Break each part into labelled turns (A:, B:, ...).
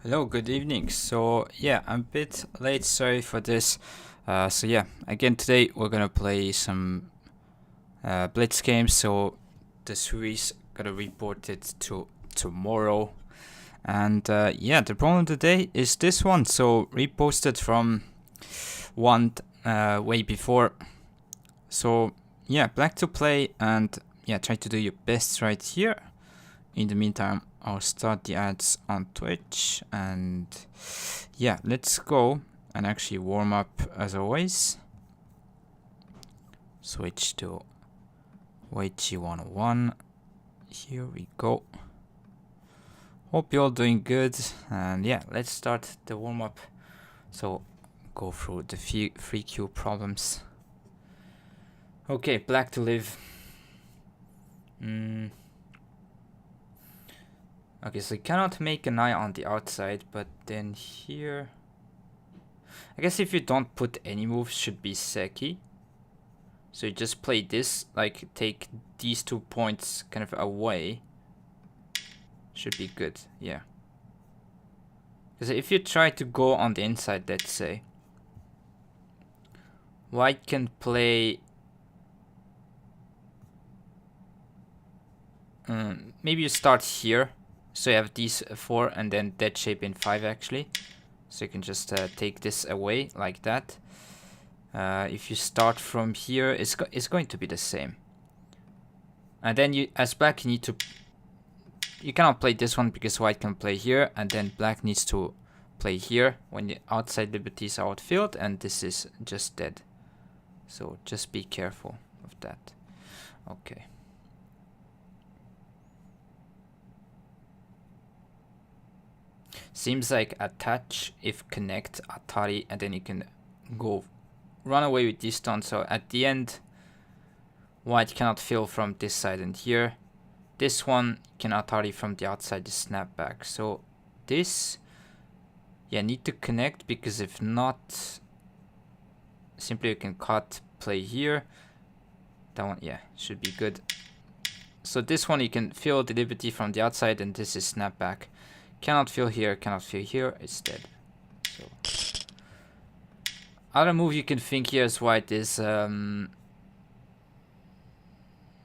A: Hello, good evening. So yeah, I'm a bit late, sorry for this. So yeah, again today we're gonna play some blitz games. So the series gonna report it to tomorrow. And yeah, the problem today is this one. So reposted from one way before. So yeah, black to play and yeah, try to do your best right here. In the meantime, I'll start the ads on Twitch and yeah, let's go and actually warm up as always. Switch to weiqi 101. Here we go. Hope you're all doing good, and yeah, let's start the warm up. So go through the free queue problems. Okay, black to live. Okay, so you cannot make an eye on the outside, but then here, I guess if you don't put any moves, should be Seki. So you just play this, like take these 2 points kind of away. Should be good, yeah. Because if you try to go on the inside, let's say, white can play... maybe you start here. So you have these 4 and then dead shape in 5 actually. So you can just take this away like that. If you start from here, it's going to be the same. And then you, as black, you need to... You cannot play this one because white can play here, and then black needs to play here when the outside liberties are outfilled, and this is just dead. So just be careful of that. Okay. Seems like attach if connect Atari, and then you can go run away with this stone. So at the end, white cannot fill from this side and here. This one can Atari from the outside, the snapback. So this, yeah, need to connect, because if not, simply you can cut, play here. That one, yeah, should be good. So this one you can fill the liberty from the outside, and this is snapback. Cannot fill here, cannot fill here, it's dead. So other move you can think here as white is well,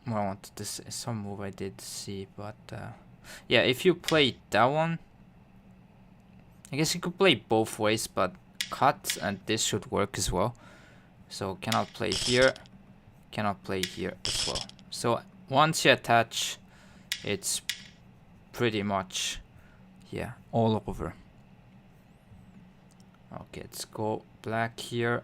A: I wanted to say some move I did see, but yeah, if you play that one, I guess you could play both ways, but cut and this should work as well. So cannot play here, cannot play here as well. So once you attach, it's pretty much, yeah, all over. Okay, let's go black here.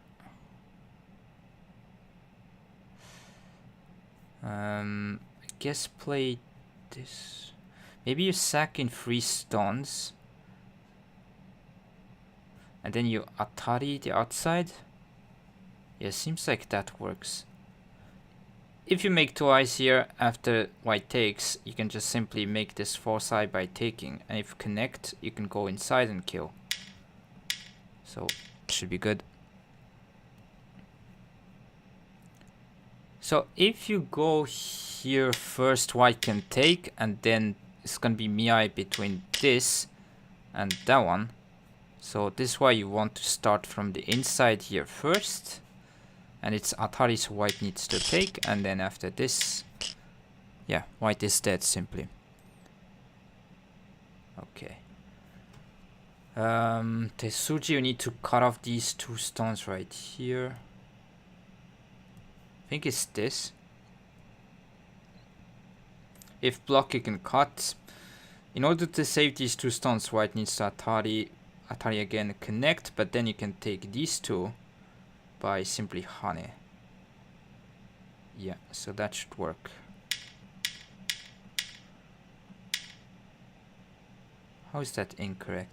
A: I guess play this. Maybe you sack in 3 stones, and then you Atari the outside. Yeah, seems like that works. If you make 2 eyes here after white takes, you can just simply make this 4th eye by taking, and if connect, you can go inside and kill. So it should be good. So if you go here first, white can take, and then it's gonna be Miai between this and that one. So this is why you want to start from the inside here first. And it's Atari, so white needs to take, and then after this, yeah, white is dead simply. Okay. Tesuji, you need to cut off these 2 stones right here. I think it's this. If block, you can cut. In order to save these 2 stones, white needs to Atari again, connect, but then you can take these 2 by simply Hane. Yeah, so that should work. How is that incorrect?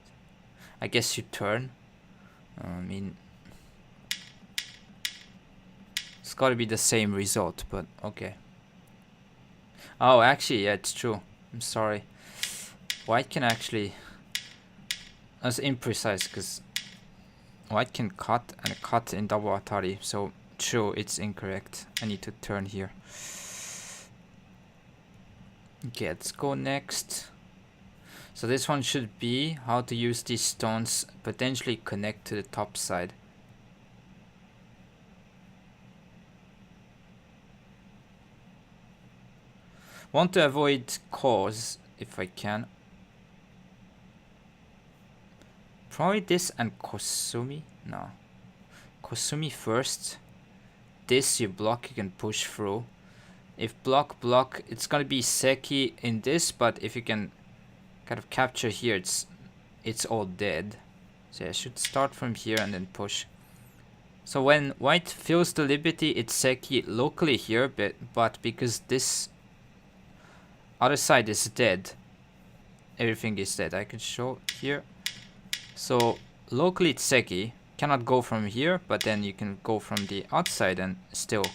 A: I guess you turn. I mean, it's gotta be the same result, but okay. Oh, actually, yeah, it's true. I'm sorry. White can actually... That's imprecise, because white can cut and cut in double Atari, so true, it's incorrect. I need to turn here. Okay, let's go next. So this one should be how to use these stones, potentially connect to the top side. Want to avoid cause if I can. Probably this and Kosumi. No. Kosumi first. This you block, you can push through. If block, it's gonna be Seki in this, but if you can kind of capture here, it's all dead. So I should start from here and then push. So when white feels the liberty, it's Seki locally here, but because this other side is dead, everything is dead. I can show here. So locally it's Seki, cannot go from here, but then you can go from the outside and still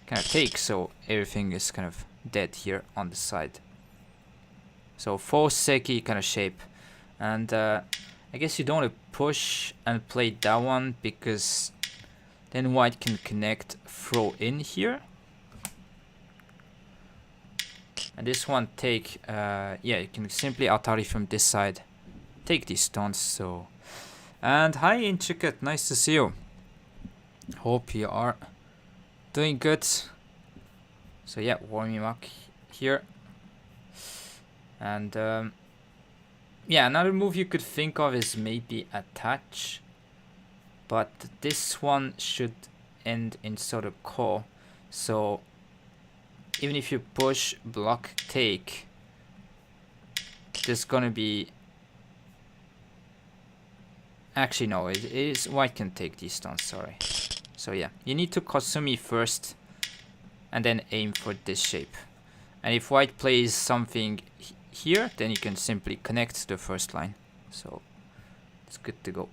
A: kind of take, so everything is kind of dead here on the side. So full Seki kind of shape. And I guess you don't want to push and play that one, because then white can connect, throw in here. And this one take, yeah, you can simply Atari from this side. Take these stones, so. And hi Intricate, nice to see you. Hope you are doing good. So yeah, warming up here. And yeah, another move you could think of is maybe attach. But this one should end in sort of ko. So even if you push, block, take, there's gonna be... Actually no, it is white can take these stones, sorry. So yeah, you need to Kosumi first and then aim for this shape. And if white plays something here, then you can simply connect to the first line. So it's good to go.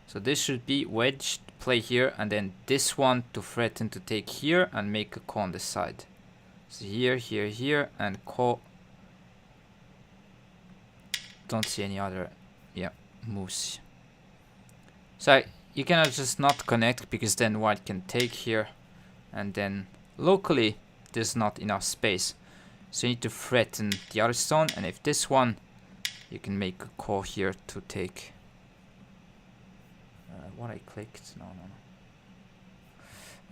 A: So this should be wedged, play here, and then this one to threaten to take here and make a ko on the side. So here, here, here, and ko. Don't see any other, yeah, moves. So you cannot just not connect, because then white can take here, and then locally there's not enough space. So you need to threaten the other stone, and if this one, you can make a ko here to take. What I clicked? No.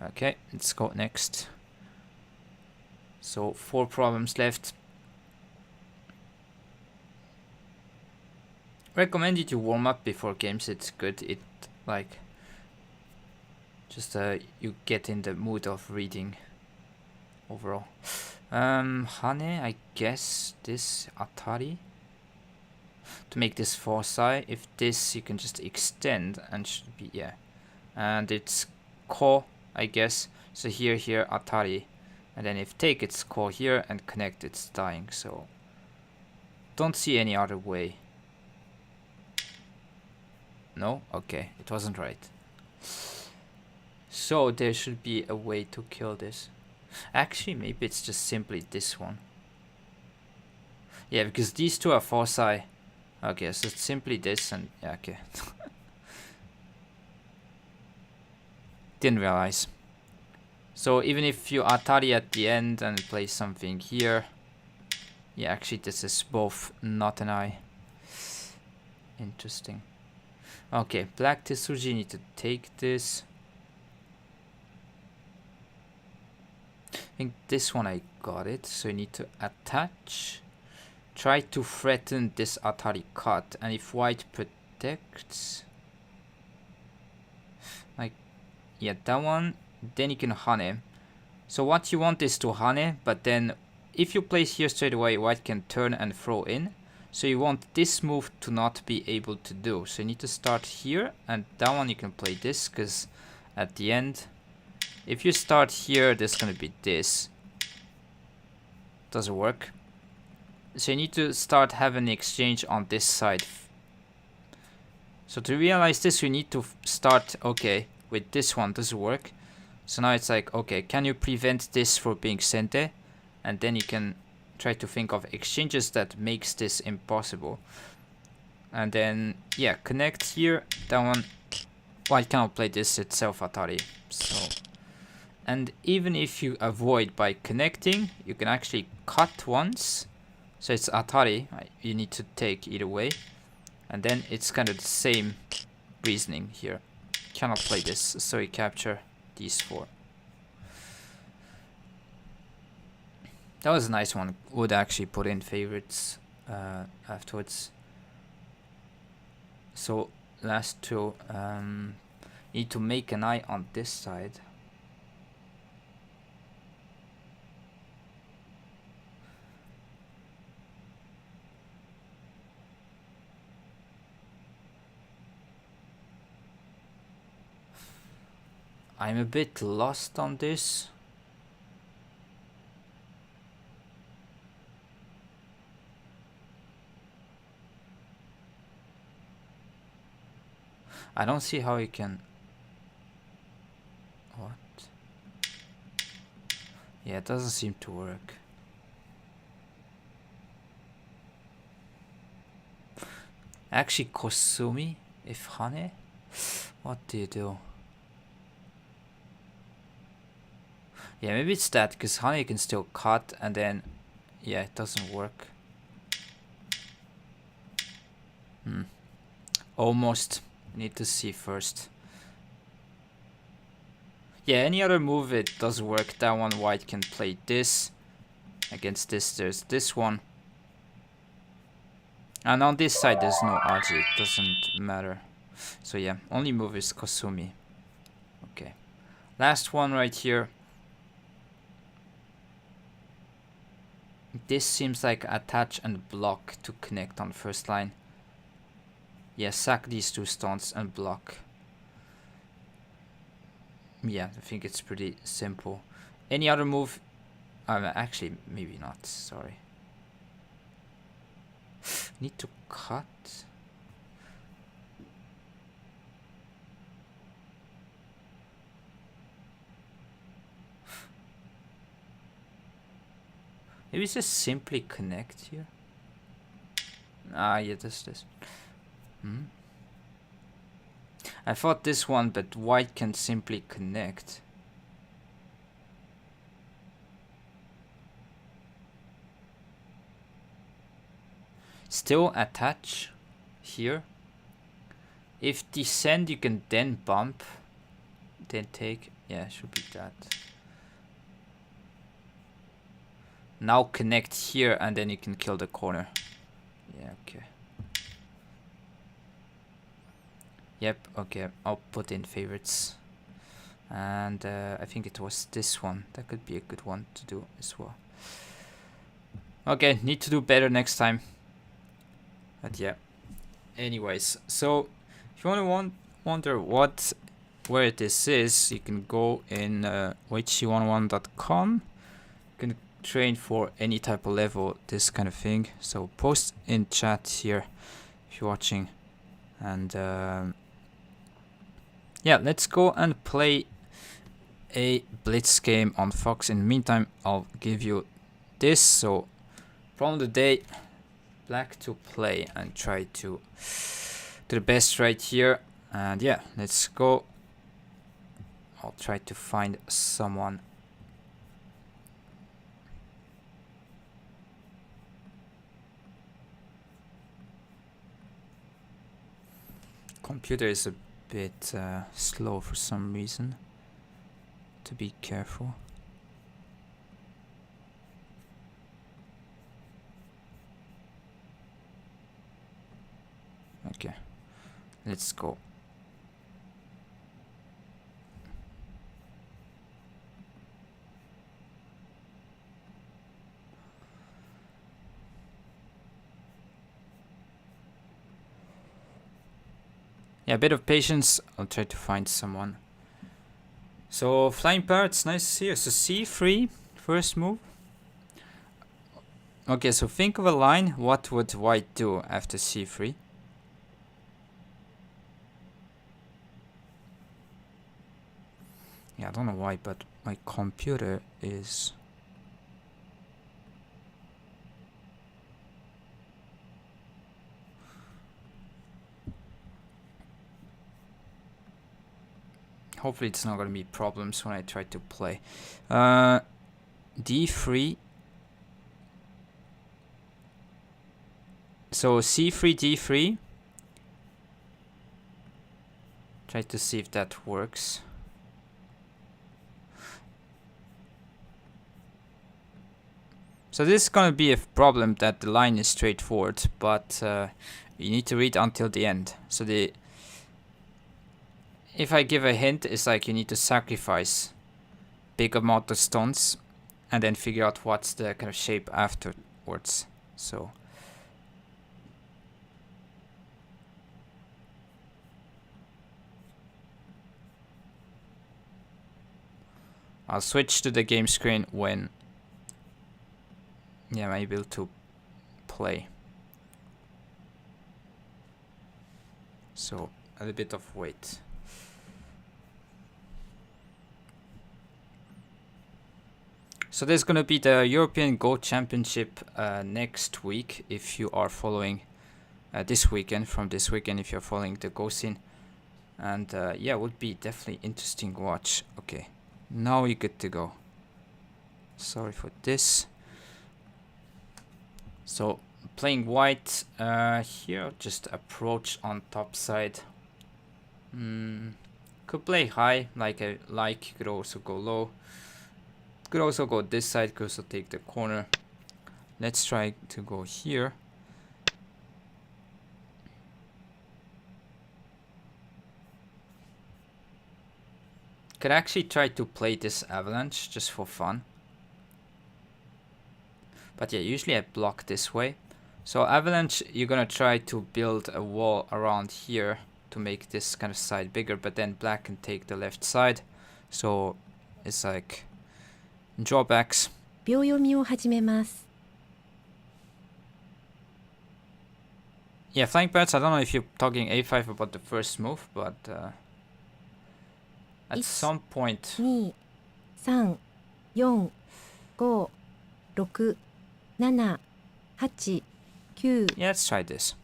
A: Okay, let's go next. So 4 problems left. Recommend you to warm up before games. It's good. It like just you get in the mood of reading overall. Hane, I guess this Atari to make this Forsai. If this, you can just extend and should be, yeah. And it's ko, I guess. So here, Atari. And then if take, it's ko here, and connect, it's dying. So don't see any other way. No? Okay, it wasn't right. So there should be a way to kill this. Actually, maybe it's just simply this one. Yeah, because these two are Forsai. Okay, so it's simply this and yeah, okay. Didn't realize. So even if you Atari at the end and play something here, yeah, actually this is both not an eye. Interesting. Okay, black Tetsuji need to take this. I think this one I got it, so you need to attach. Try to threaten this Atari cut, and if white protects, like, yeah, that one, then you can Hane. So what you want is to Hane, but then if you place here straight away, white can turn and throw in. So you want this move to not be able to do. So you need to start here, and that one you can play this, because at the end, if you start here, there's gonna be this. Doesn't work. So you need to start having an exchange on this side. So to realize this, you need to start, okay, with this one, doesn't work. So now it's like, okay, can you prevent this from being sente? And then you can try to think of exchanges that makes this impossible. And then, yeah, connect here, that one. White cannot play this itself, Atari. So, and even if you avoid by connecting, you can actually cut once. So it's Atari. You need to take either way. And then it's kind of the same reasoning here. Cannot play this, so you capture these 4. That was a nice one. Would actually put in favorites afterwards. So last 2. Need to make an eye on this side. I'm a bit lost on this. I don't see how you can... What? Yeah, it doesn't seem to work. Actually, Kosumi, if Hane? What do you do? Yeah, maybe it's that, because Hane can still cut, and then... Yeah, it doesn't work. Almost. Need to see first. Yeah, any other move it does work. That one white can play this. Against this there's this one. And on this side there's no Aji. It doesn't matter. So yeah, only move is Kosumi. Okay. Last one right here. This seems like attach and block to connect on first line. Yeah, sack these 2 stones and block. Yeah, I think it's pretty simple. Any other move? Actually, maybe not. Sorry. Need to cut. Maybe just simply connect here. Yeah, this. I thought this one, but white can simply connect. Still attach here. If descend, you can then bump, then take. Yeah, should be that. Now connect here, and then you can kill the corner. Yeah, okay. Yep, okay, I'll put in favorites. And I think it was this one. That could be a good one to do as well. Okay, need to do better next time. But yeah. Anyways, so if you want to wonder where this is, you can go in weiqi101.com. You can train for any type of level, this kind of thing. So post in chat here if you're watching. And yeah, let's go and play a blitz game on Fox. In the meantime, I'll give you this. So from the day, black to play and try to do the best right here. And yeah, let's go. I'll try to find someone. Computer is a bit slow for some reason. To be careful. Okay, let's go. Yeah, a bit of patience. I'll try to find someone. So flying parrots, nice to see you. So c3, first move. Okay, so think of a line. What would white do after c3? Yeah, I don't know why, but my computer is... Hopefully it's not going to be problems when I try to play. D3. So c3, d3. Try to see if that works. So this is gonna be a problem that the line is straightforward, but you need to read until the end. So if I give a hint, it's like you need to sacrifice big amount of stones and then figure out what's the kind of shape afterwards. So I'll switch to the game screen when I'm able to play. So a little bit of wait. So there's gonna be the European Go Championship next week if you are following this weekend, from this weekend if you're following the Go scene. And yeah, would be definitely interesting watch. Okay, now we're good to go. Sorry for this. So playing white here, just approach on top side. Could play high like I like, could also go low. Could also go this side, could also take the corner. Let's try to go here. Could actually try to play this avalanche just for fun. But yeah, usually I block this way. So avalanche, you're gonna try to build a wall around here to make this kind of side bigger, but then black can take the left side. So it's like drawbacks.
B: 秒読みを始めます。
A: Yeah, flying birds, I don't know if you're talking a5 about the first move, but at some point...
B: 2、3、4、5、6、7、8、9...
A: Yeah, let's try this.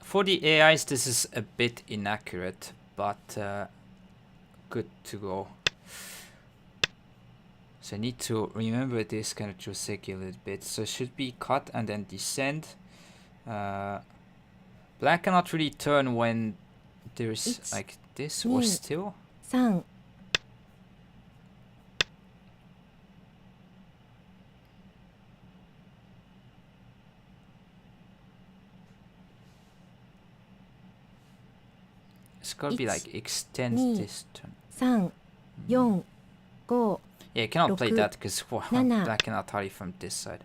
A: For the AIs, this is a bit inaccurate, but good to go. So I need to remember this kind of Joseki a little bit. So it should be cut and then descend. Black cannot really turn when there's like this or still.
B: 3
A: It's gotta be like extend this turn.
B: 3、4、5...
A: Yeah, you cannot play that because black cannot parry from this side.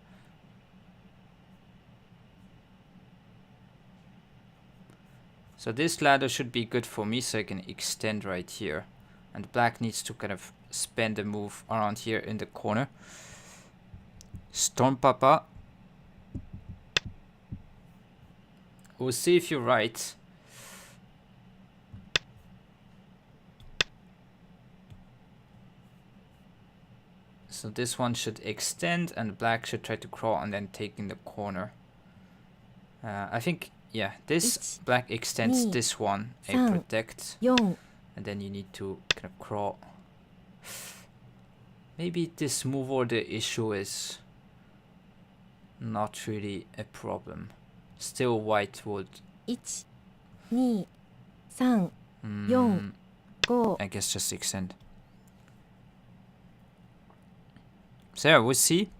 A: So this ladder should be good for me, so I can extend right here. And black needs to kind of spend a move around here in the corner. Storm Papa. We'll see if you're right. So this one should extend and black should try to crawl and then take in the corner. I think, yeah, this black extends this one, a protect, and then you need to kind of crawl. Maybe this move order issue is not really a problem. Still white would...
B: 1、2、3、4、5...
A: I guess just extend. So yeah, we'll see.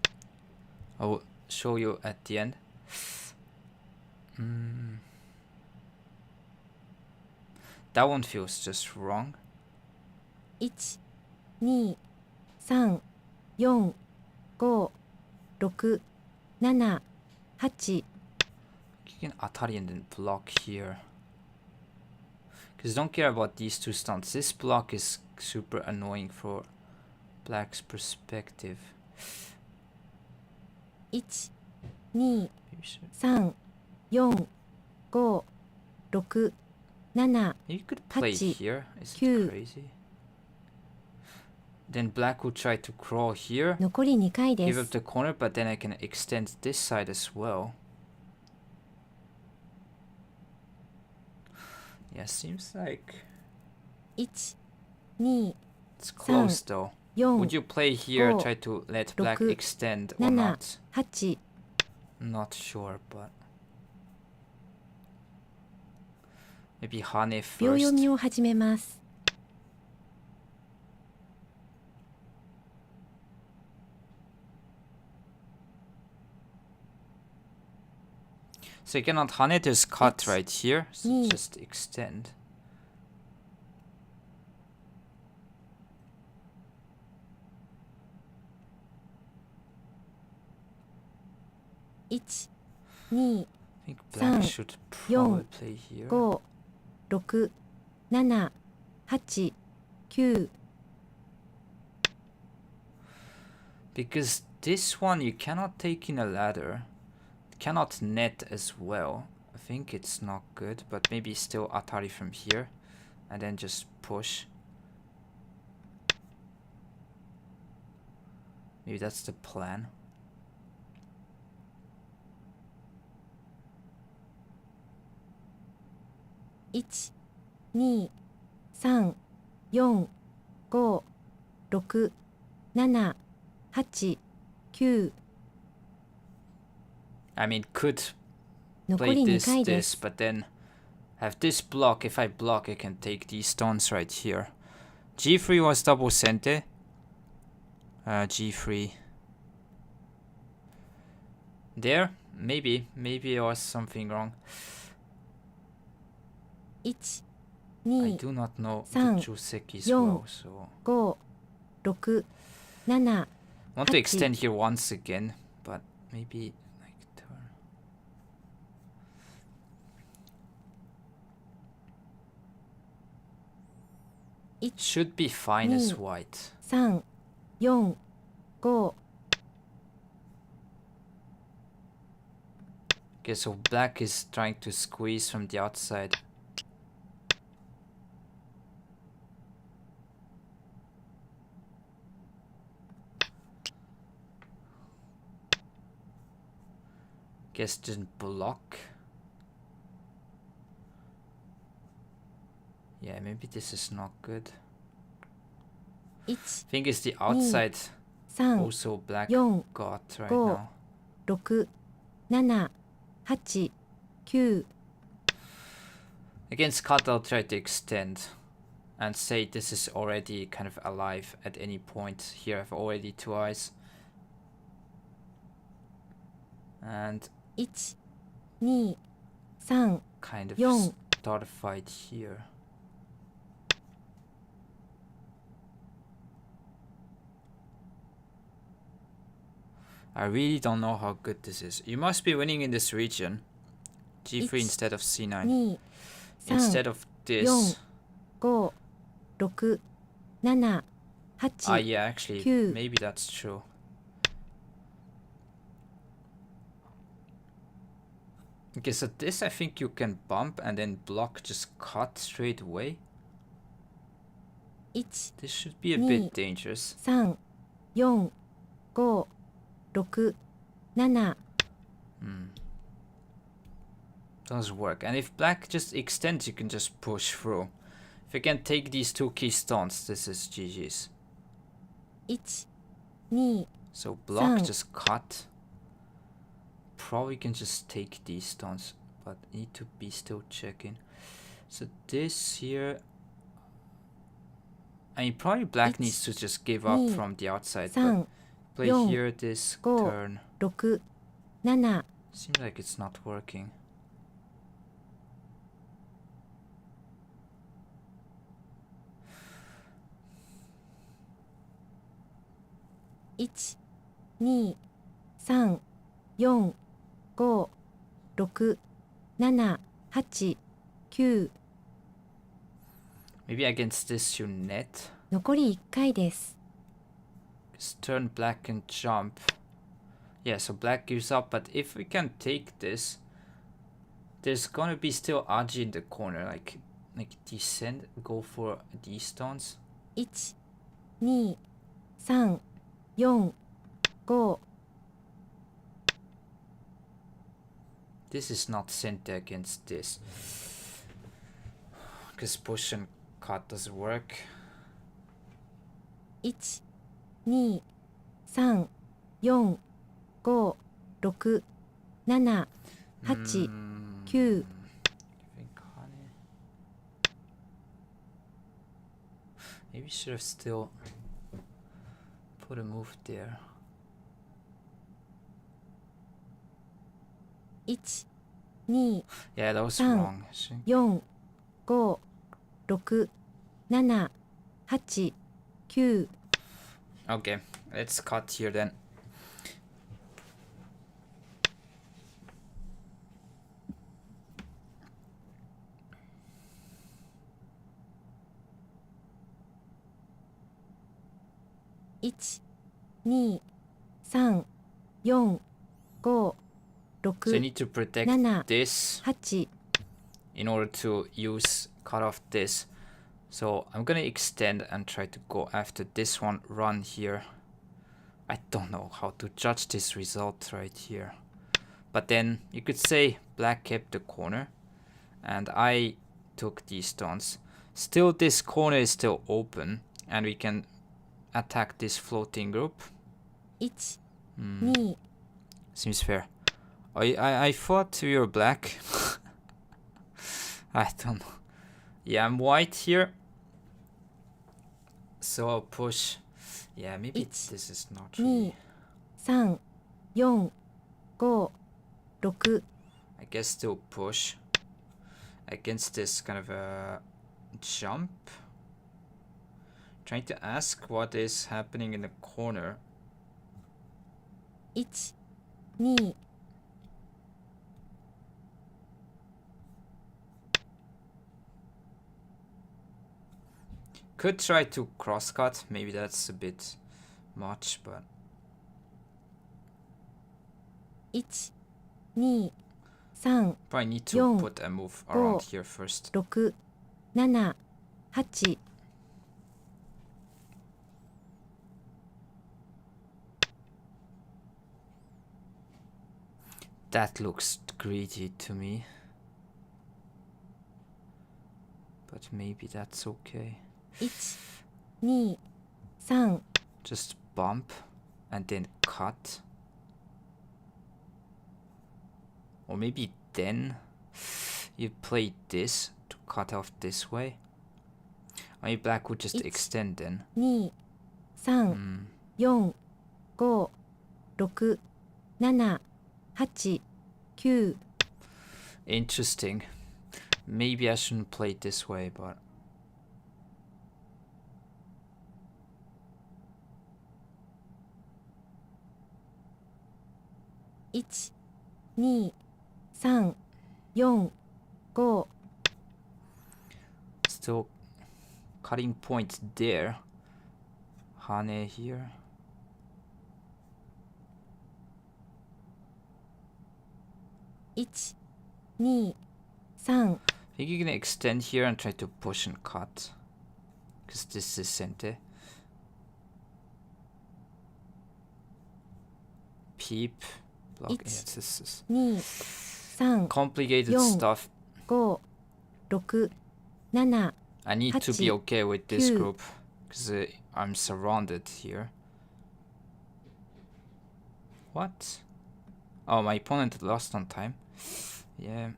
A: I will show you at the end. That one feels just wrong.
B: 1、2、3、4、5、6、7、8...
A: You can Atari and then block here. Because don't care about these two stunts. This block is super annoying for black's perspective.
B: 1、2、3、4、5、6、7、You
A: could play
B: 8、
A: here. Is
B: 9
A: it crazy? Then black will try to crawl here.
B: 残り2回で
A: Give up
B: す。
A: the corner, but then I can extend this side as well. Yeah, seems like
B: 1、2、
A: it's close though. Would you play here,
B: Go.
A: try to let black
B: 6
A: extend or
B: 7
A: not?
B: 8
A: Not sure, but maybe Hane
B: 秒読
A: first.
B: みを始めます。
A: So you cannot Hane this cut
B: It's
A: right here, so
B: me.
A: just extend.
B: 1 2
A: I think black
B: 3
A: should probably play here.
B: 5 6 7 8 9
A: Because this one you cannot take in a ladder. It cannot net as well. I think it's not good, but maybe still Atari from here. And then just push. Maybe that's the plan.
B: 1 2 3 4 5 6 7 8 9
A: I mean, could
B: 残
A: play
B: り2
A: this,
B: 回で
A: this,
B: す。
A: but then have this block. If I block, I can take these stones right here. G3 was double sente. G3. There? Maybe there was something wrong.
B: 1
A: I
B: 2
A: do not know the
B: 3
A: Joseki as
B: 4
A: well, so
B: 5 6 7
A: I want to
B: 8
A: extend here once again, but maybe like turn.
B: 1
A: Should be fine as white.
B: 3 4 5
A: Okay, so black is trying to squeeze from the outside. Guess didn't block. Yeah, maybe this is not good.
B: 1
A: Thing is the outside
B: 3
A: also black
B: 4
A: got right
B: 5
A: now.
B: 6 7 8 9
A: Against cut, I'll try to extend and say this is already kind of alive at any point. Here I have already 2 eyes. And
B: 1 2 3
A: kind of
B: 4
A: start a fight here. I really don't know how good this is. You must be winning in this region. G3
B: 1
A: instead of C9.
B: 2 3
A: Instead of this.
B: 4 5 6 7 8
A: Ah, yeah, actually,
B: 9
A: maybe that's true. Okay, so this I think you can bump and then block, just cut straight away.
B: 1
A: This should be a
B: 2
A: bit dangerous.
B: 3 4 5 6 7
A: Does work. And if black just extends, you can just push through. If you can take these 2 key stones, this is GG's.
B: 1 2
A: So block,
B: 3
A: just cut. Probably can just take these stones, but need to be still checking. So this here, I mean, probably black
B: 1
A: needs to just give up
B: 2
A: from the outside,
B: 3
A: but play
B: 4
A: here this
B: 5
A: turn.
B: 6 7
A: Seems like it's not working.
B: 1 2 3 4 5 6 7 8 9
A: Maybe against this you net.
B: 残り1回です。
A: Just turn black and jump. Yeah, so black gives up, but if we can take this, there's gonna be still Aji in the corner, like descend, go for these stones.
B: 1 2 3 4 5
A: This is not sent against this. Because push and cut doesn't work.
B: 1 2、3、4、5、6、7、8、9。I
A: think honey. Maybe should have still put a move there.
B: 1、2、
A: Yeah, that was
B: 3、
A: wrong.
B: 4、5、6、7、8、9。
A: Okay, let's cut here then.1、2、3、4、5、So you
B: 6、need
A: to protect
B: 7、
A: this
B: 8。
A: in order to cut off this. So I'm gonna extend and try to go after this one, run here. I don't know how to judge this result right here. But then you could say black kept the corner and I took these stones. Still this corner is still open and we can attack this floating group.
B: 1、2。
A: Seems fair. I thought we were black. I don't know. Yeah, I'm white here. So I'll push. Yeah, maybe this is not
B: 2、
A: really.
B: 3、4、5、6。
A: I guess still push against this kind of a jump. Trying to ask what is happening in the corner.
B: 1、2。
A: Could try to crosscut. Maybe that's a bit much, but
B: 1、2、3、
A: probably need to
B: 4、
A: put a move around here first.
B: 6、7、8。
A: That looks greedy to me. But maybe that's okay.
B: 1、2、3。
A: Just bump and then cut. Or maybe then you play this to cut off this way. Maybe black would just extend then.
B: 2、3、4、5、6、7、8、9。
A: Interesting. Maybe I shouldn't play it this way, but
B: 1、2、3、4、5。
A: still cutting point there. Hane here.
B: 1、2、3。
A: I think you can extend here and try to push and cut. Because this is center. Peep. Block. Yeah, this is
B: 2、3、
A: complicated
B: Yon.
A: stuff.
B: 5、6、7。
A: I need to be
B: Hachi.
A: okay with this
B: Kyu.
A: group. Because I'm surrounded here. What? Oh, my opponent lost on time. Yeah.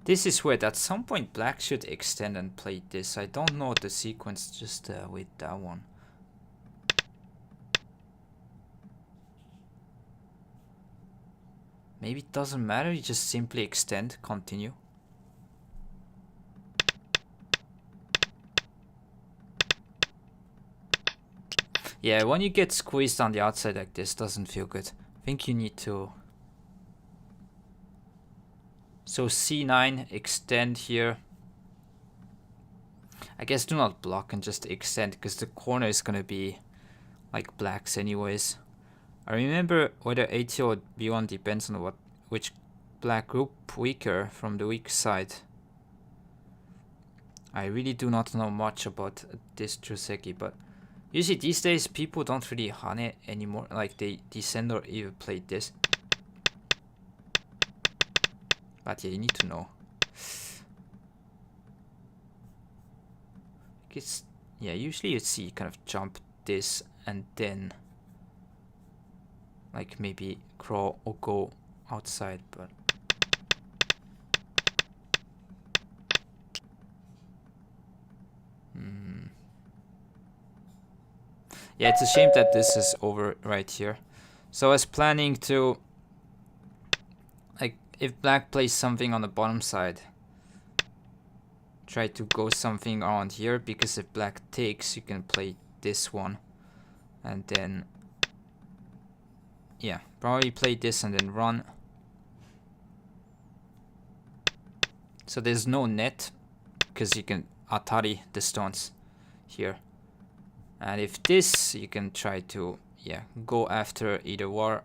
A: This is weird. At some point, black should extend and play this. I don't know the sequence just with that one. Maybe it doesn't matter. You just simply extend, continue. Yeah, when you get squeezed on the outside like this, doesn't feel good. I think you need to... So C9, extend here. I guess do not block and just extend, because the corner is gonna be like black's anyways. I remember whether AT or B1 depends on which black group weaker from the weak side. I really do not know much about this Joseki, but usually these days people don't really hane anymore, like they descend or even play this. But yeah, you need to know. It's yeah, usually you'd see kind of jump this and then like maybe crawl or go outside, but yeah, it's a shame that this is over right here. So I was planning to, like, if black plays something on the bottom side, try to go something around here, because if black takes, you can play this one. And then, yeah, probably play this and then run. So there's no net, because you can atari the stones here. And if this, you can try to, yeah, go after either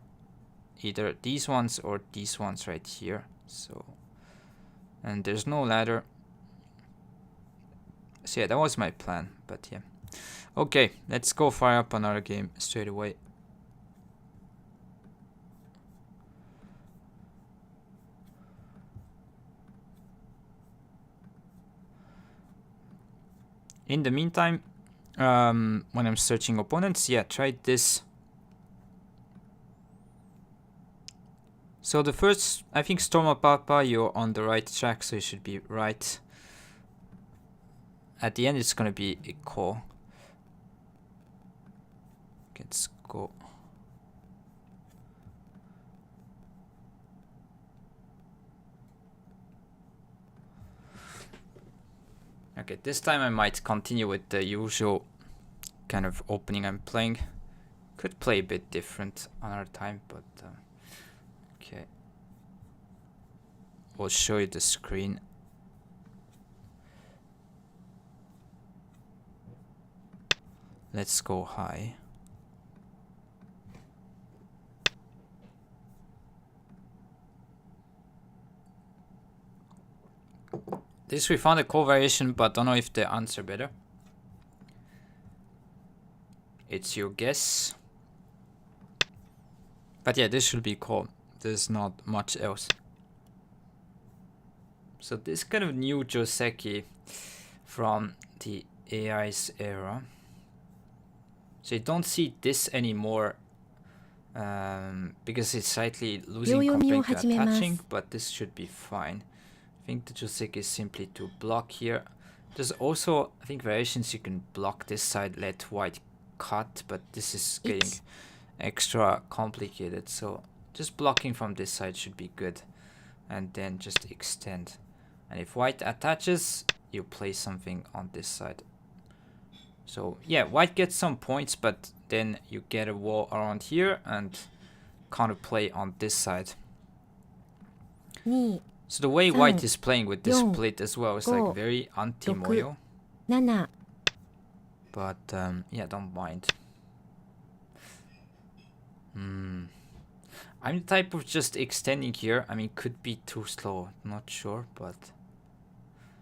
A: these ones or these ones right here. So, and there's no ladder. So yeah, that was my plan, but yeah. Okay, let's go fire up another game straight away. In the meantime, when I'm searching opponents, yeah, try this. So the first, I think Storma Papa, you're on the right track, so you should be right. At the end, it's gonna be a call. Let's go. Okay, this time I might continue with the usual kind of opening I'm playing. Could play a bit different another time, but okay. We'll show you the screen. Let's go high. This we found a call variation, but don't know if they answer better. It's your guess. But yeah, this should be call. There's not much else. So this kind of new Joseki from the AI's era. So you don't see this anymore because it's slightly losing compared to attaching, but this should be fine. I think the Joseki is simply to block here. There's also, I think, variations you can block this side, let white cut, but this is getting extra complicated. So just blocking from this side should be good. And then just extend. And if white attaches, you play something on this side. So yeah, white gets some points, but then you get a wall around here and counterplay on this side. So the way white is playing with this split as well is like very anti-Moyo. But yeah, don't mind. I'm the type of just extending here. I mean, could be too slow, not sure, but...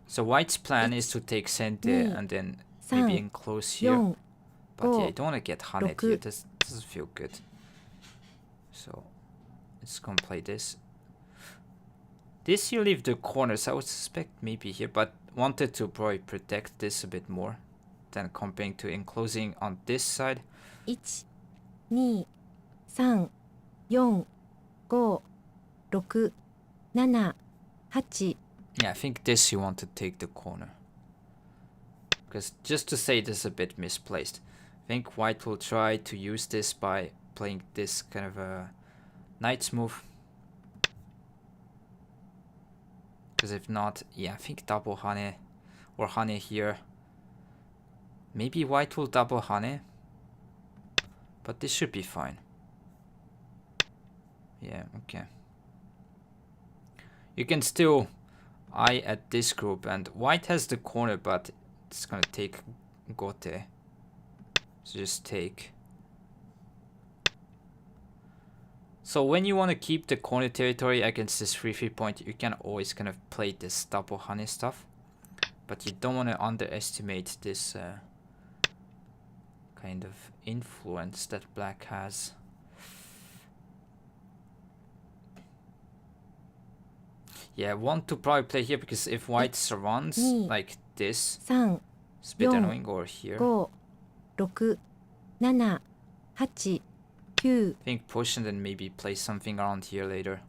A: So white's plan is to take Sente and then maybe enclose here. But yeah, I don't want to get Hanet here. This doesn't feel good. So let's go and play this. This you leave the corners. I would suspect maybe here, but wanted to probably protect this a bit more than comparing to enclosing on this side.
B: 1, 2, 3, 4, 5, 6, 7, 8.
A: Yeah, I think this you want to take the corner. Because just to say this is a bit misplaced. I think white will try to use this by playing this kind of a knight's move. Because if not, yeah, I think double Hane or Hane here. Maybe white will double Hane. But this should be fine. Yeah, okay. You can still eye at this group, and white has the corner, but it's gonna take Gote. So just take. So when you want to keep the corner territory against this 3-3 point, you can always kind of play this double honey stuff. But you don't want to underestimate this kind of influence that black has. Yeah, I want to probably play here because if white surrounds like this, It's a bit annoying over here.
B: 5、6、7、8、9。
A: I think push and then maybe play something around here later.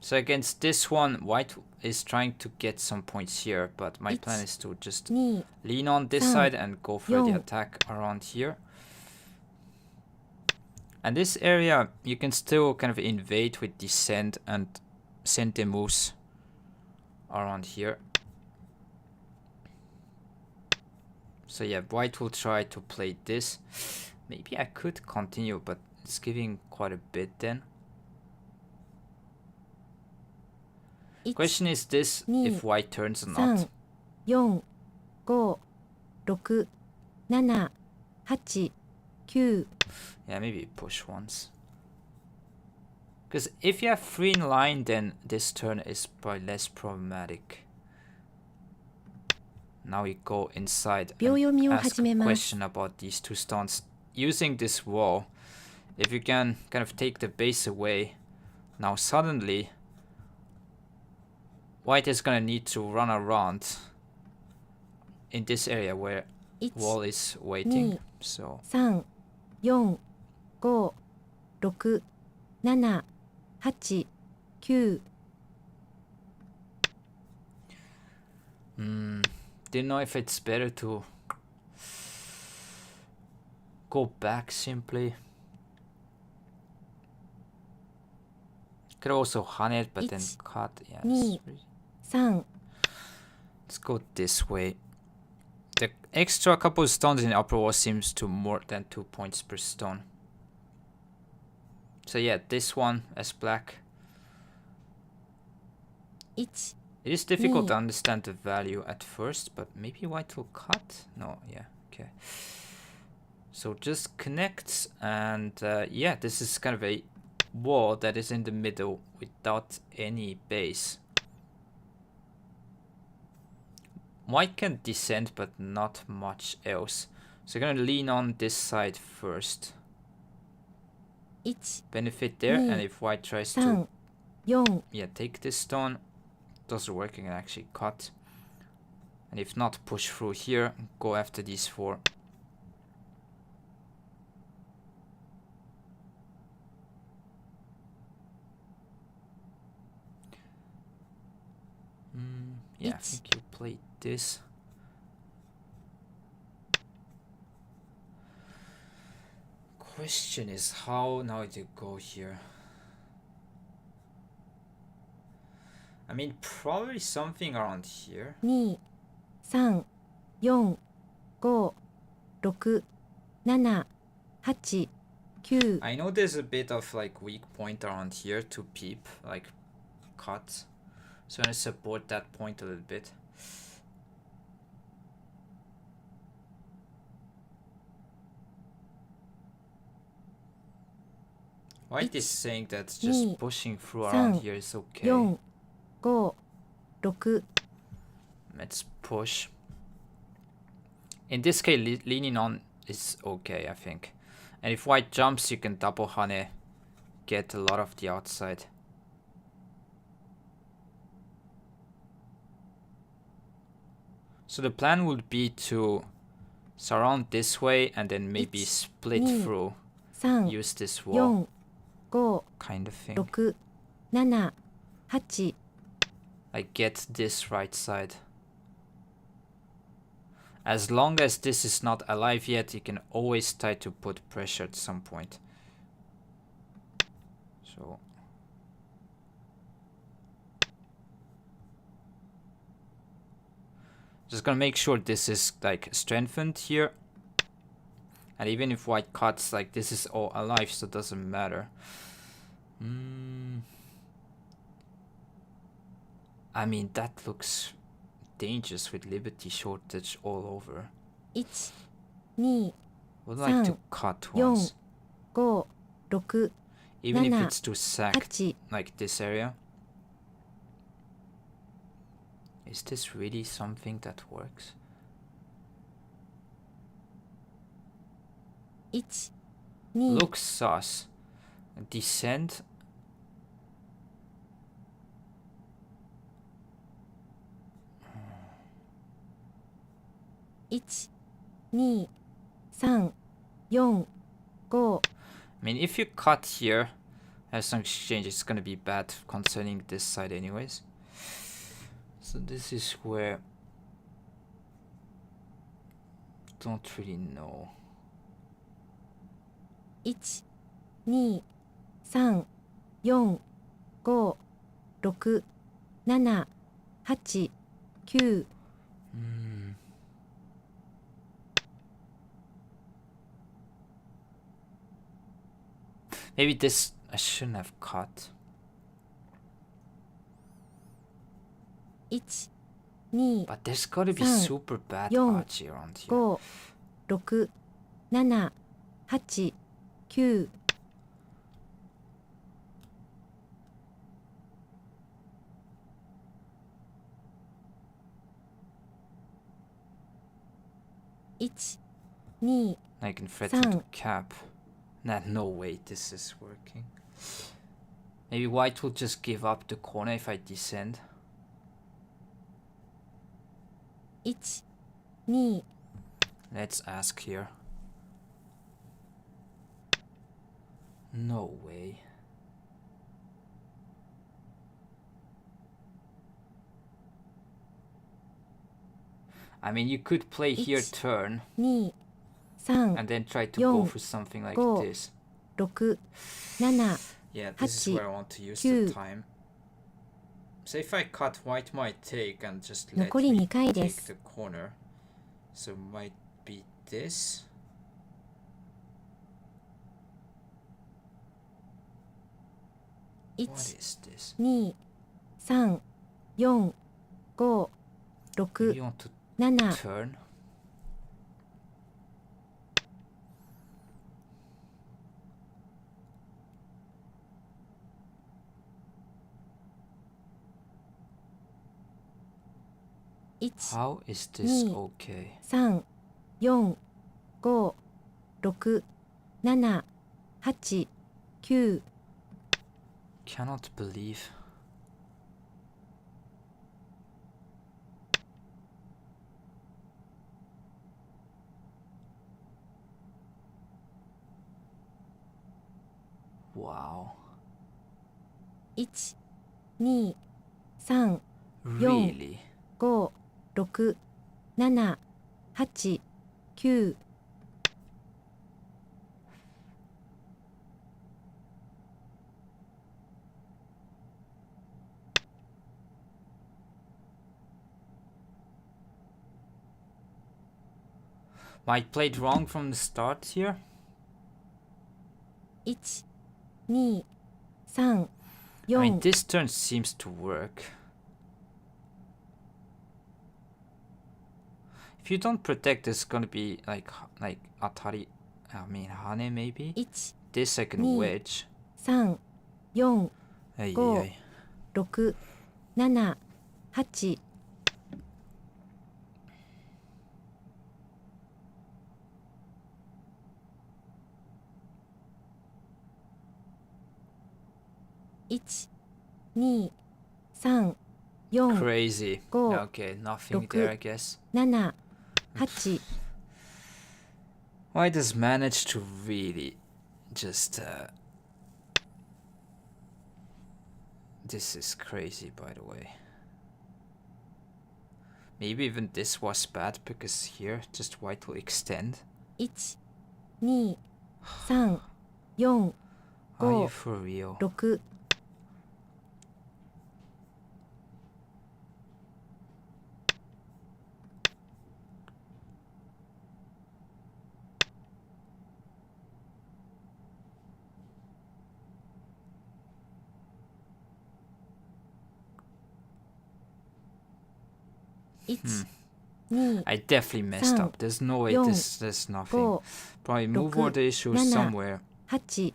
A: So against this one, white is trying to get some points here, but my plan is to just lean on this side and go for the attack around here. And this area, you can still kind of invade with descent and send the moves around here. So yeah, white will try to play this. Maybe I could continue, but it's giving quite a bit then. Question is this, if white turns or not.
B: 4、5、6、7、8、9。
A: Yeah, maybe push once. Because if you have 3 in line, then this turn is probably less problematic. Now we go inside and ask a question about these 2 stones. Using this wall, if you can kind of take the base away, now suddenly white is gonna need to run around in this area where wall is waiting. So
B: 3、4、5、6、7、8、9。
A: Didn't know if it's better to go back simply. Could also hunt it, but then cut. Yeah.
B: 2、3。
A: Let's go this way. The extra couple stones in the upper wall seems to more than 2 points per stone. So yeah, this one as black.
B: 1、
A: It is difficult to understand the value at first, but maybe white will cut? No, yeah, okay. So just connect, and yeah, this is kind of a wall that is in the middle without any base. White can descend, but not much else. So you're gonna lean on this side first.
B: 1、Benefit
A: there, and if white tries to
B: 3、4。
A: yeah, take this stone, doesn't work, you can actually cut. And if not, push through here, go after these 4. Yeah, I think you played this. Question is how now to go here. I mean, probably something around here.
B: 2、3、4、5、6、7、8、9。
A: I know there's a bit of like weak point around here to peep, like cut. So I'm gonna support that point a little bit. White is saying that just pushing through around here is okay.
B: 4、5、6。
A: Let's push. In this case, leaning on is okay, I think. And if white jumps, you can double honey, get a lot of the outside. So the plan would be to surround this way and then maybe split through,
B: 3、
A: use this wall
B: 4、5、
A: kind of thing.
B: 6、7、8。
A: Like get this right side. As long as this is not alive yet, you can always try to put pressure at some point. So just gonna make sure this is like strengthened here. And even if white cuts, like this is all alive, so it doesn't matter. I mean, that looks dangerous with liberty shortage all over.
B: 1、2、
A: Would like to cut once.
B: 5、6、
A: Even if it's to sack
B: 8。
A: like this area. Is this really something that works?
B: 1、2。
A: Looks sus. Descent.
B: 1、2、3、4、5、
A: I mean, if you cut here as an exchange, it's gonna be bad concerning this side anyways. So this is where... don't really know.
B: 1、2、3、4、5、6、7、8、9。
A: Maybe this I shouldn't have cut.
B: 1、2、
A: But there's gotta be
B: 3、
A: super bad
B: 4、
A: archie around here.
B: 5、6、7、8、9。 1、2、
A: I can threaten to cap. Nah, no way this is working. Maybe white will just give up the corner if I descend.
B: 1、2、
A: Let's ask here. No way. I mean, you could play here turn
B: 2、3、
A: and then try to go for something like this.
B: 6、7、
A: Yeah, this is where I want to use the time. So if I cut, white might take and just let
B: 残り
A: me
B: 2回で
A: take
B: す。
A: the corner. So might be this.
B: 1、
A: What is this?
B: 2、3、4、5、
A: You
B: 6、
A: want to
B: 7、
A: turn? How is this okay?
B: 3、4、5、6、7、8、9。
A: Cannot believe. Wow.
B: 1、2、3、
A: Really?
B: 5、6、7、8、9。
A: Might played wrong from the start here.
B: 1、2、3、
A: I mean,
B: 4。
A: this turn seems to work. If you don't protect, it's gonna be like atari. I mean, hane maybe.
B: 1、
A: This I can
B: 2
A: wedge.
B: 3、4、
A: Ay,
B: 5、
A: ay.
B: 6、7、8。 1、2、3、4、
A: Crazy.
B: Go.
A: Okay, nothing
B: Look.
A: there, I guess.
B: 7、8。
A: Why does manage to really just this is crazy, by the way. Maybe even this was bad because here just white will extend.
B: 1、2、3、4、
A: Are you
B: 5、
A: for real?
B: 6。 1、2、
A: I definitely messed up. There's no way there's nothing.
B: 5、
A: Probably move all the issues
B: 7
A: somewhere.
B: 8、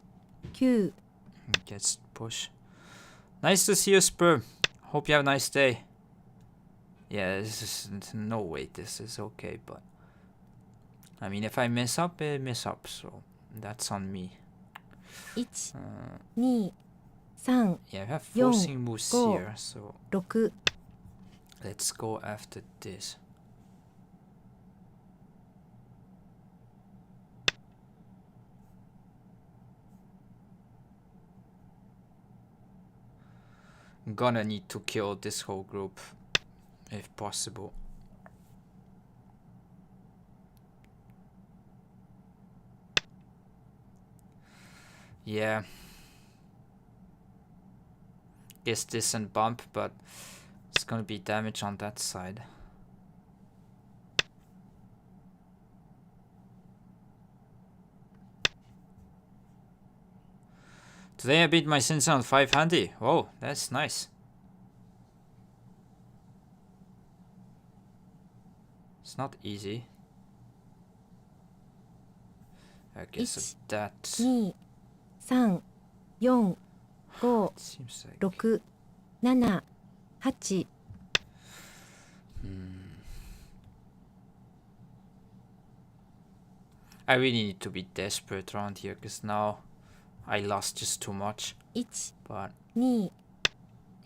B: 9。
A: Gets push. Nice to see you, Spur. Hope you have a nice day. Yeah, this is no way this is okay, but I mean, if I mess up, I mess up, so that's on me.
B: 1、2、3、
A: Yeah, I have
B: 4
A: forcing moves
B: 5
A: here, so
B: 6。
A: let's go after this. I'm gonna need to kill this whole group if possible. Yeah. Guess this and bump, but it's gonna be damage on that side. Today I beat my sensei on 5 handy. Oh, that's nice. It's not easy. I guess that
B: 2、3、4、5、
A: seems like
B: 6、7、8。
A: I really need to be desperate around here because now I lost just too much.
B: 1、
A: But
B: 2、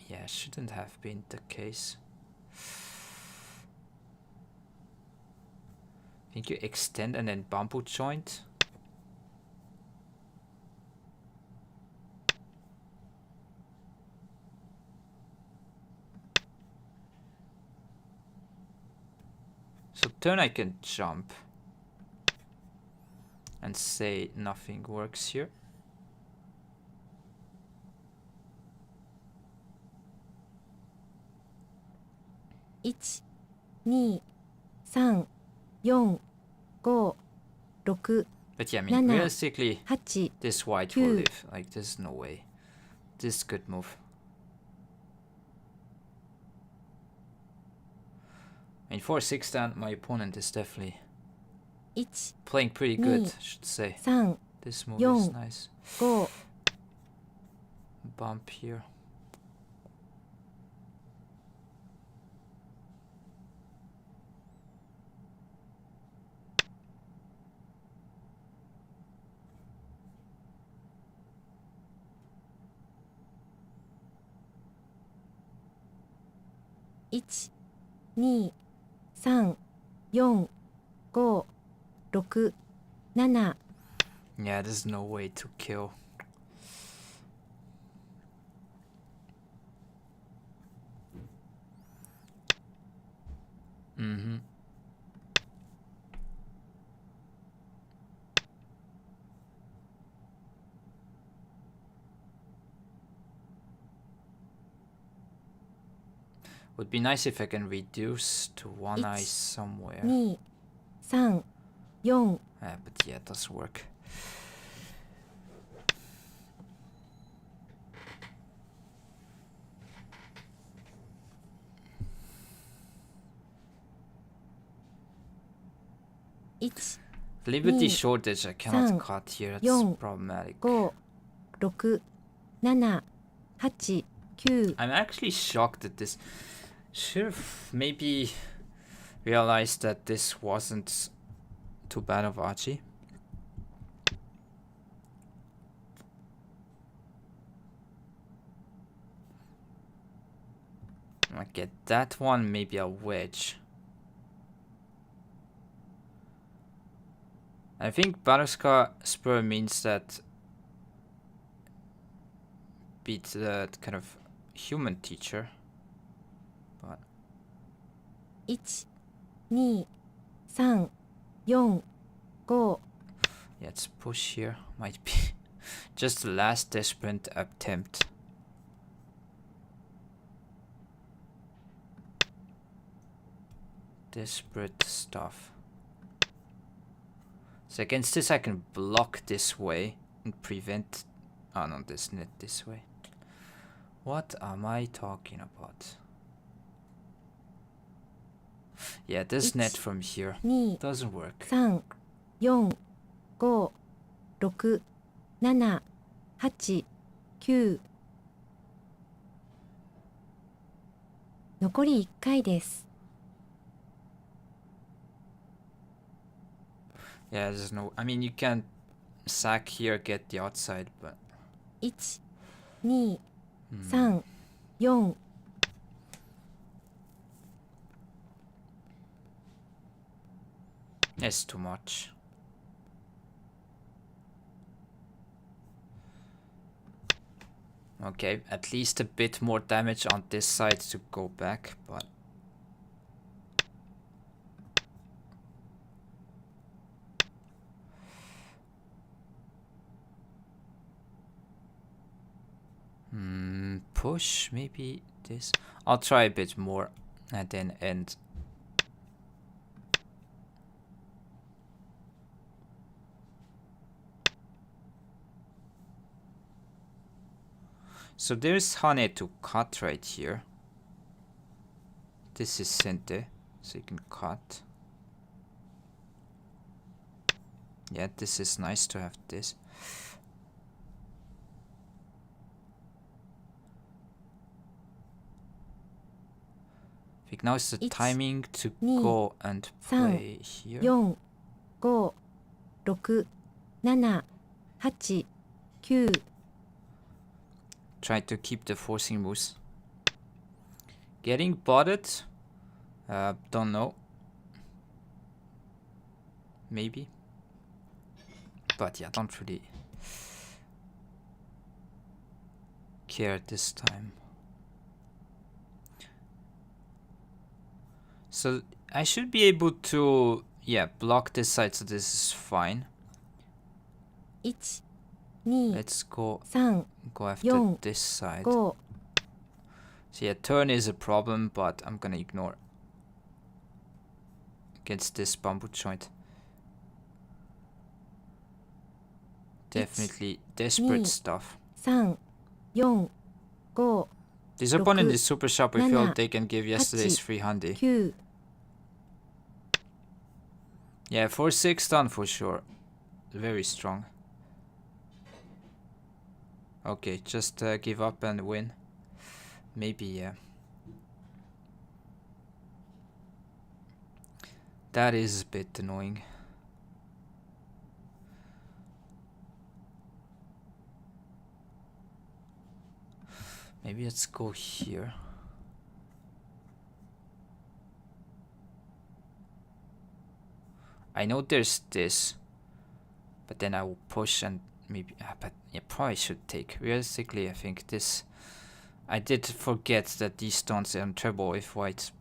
A: yeah, shouldn't have been the case. Think you extend and then bamboo joint? So turn I can jump and say nothing works here.
B: One, 2、3、4、5、6、
A: But yeah, I mean,
B: 7、
A: realistically,
B: 8。
A: this white will live. Like, there's no way. This could move. I mean, for 6 down, my opponent is definitely
B: 1、
A: playing pretty good, I should say.
B: 3、
A: This move is nice.
B: 5。
A: Bump here.
B: One, 2、3、4、5、6、7。
A: Yeah, there's no way to kill. Would be nice if I can reduce to one eye somewhere.
B: 2、3、4。
A: But yeah, it doesn't work.
B: One,
A: Liberty shortage, I cannot
B: 3、
A: cut here,
B: 4、
A: that's problematic.
B: 5、6、7、8、9。
A: I'm actually shocked that this... Should have maybe realized that this wasn't too bad of Archie. I get that one, maybe a wedge. I think Baduk spur means that beat the kind of human teacher. But
B: 1、2、3、4、5。
A: yeah, let's push here. Might be just the last desperate attempt. Desperate stuff. So against this I can block this way and prevent... Oh no, this net this way. What am I talking about? Yeah, this net from here
B: 2、
A: doesn't work.
B: 3、4、5、6、7、8、9。 残り1回です。
A: Yeah, there's no... I mean, you can sack here, get the outside, but...
B: 1、2、3、4。
A: It's too much. Okay, at least a bit more damage on this side to go back, but... push, maybe this. I'll try a bit more and then end. So there's Hane to cut right here. This is Sente, so you can cut. Yeah, this is nice to have this. I think now is the timing to go and play here.
B: 4、5、6、7、8、9。Try
A: to keep the forcing moves. Getting botted? Don't know. Maybe. But yeah, don't really care this time. So I should be able to, yeah, block this side, so this is fine.
B: 1、2、
A: Let's go
B: 3、
A: after
B: 4、
A: this side.
B: 5。
A: So yeah, turn is a problem, but I'm gonna ignore against this bamboo joint. Definitely desperate stuff.
B: 3、4、5。
A: This opponent is super sharp. I feel they can give yesterday's free handy.
B: 9、
A: Yeah, 4-6 done for sure. Very strong. Okay, just give up and win. Maybe, yeah. That is a bit annoying. Maybe let's go here. I know there's this, but then I will push and maybe, but yeah, probably should take. Realistically, I think this, I did forget that these stones are in trouble if white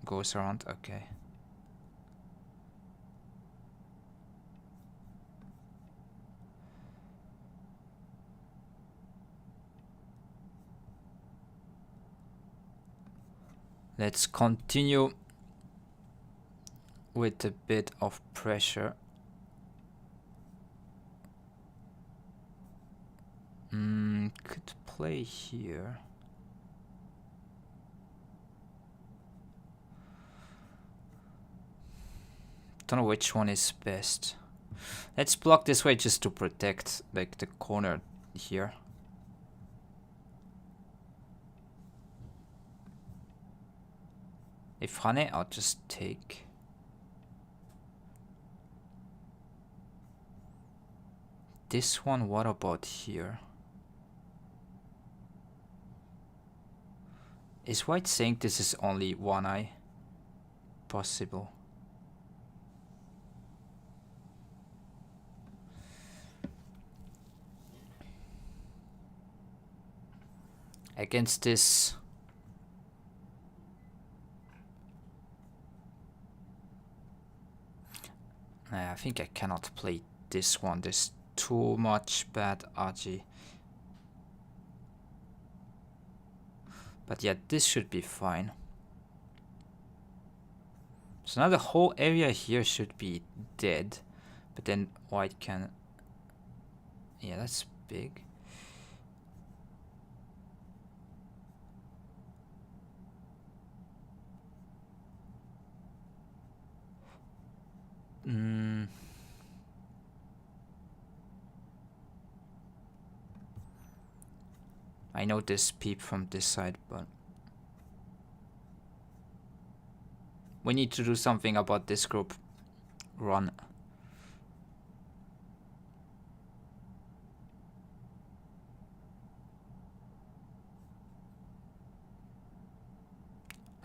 A: goes around. Okay. Let's continue with a bit of pressure. Could play here. Don't know which one is best. Let's block this way just to protect like the corner here. If Hane, I'll just take. This one, what about here? Is white saying this is only one eye? Possible. Against this, I think I cannot play this one. There's too much bad Aji. But yeah, this should be fine. So now the whole area here should be dead. But then white can... Yeah, that's big. I know this peep from this side, but we need to do something about this group. Run.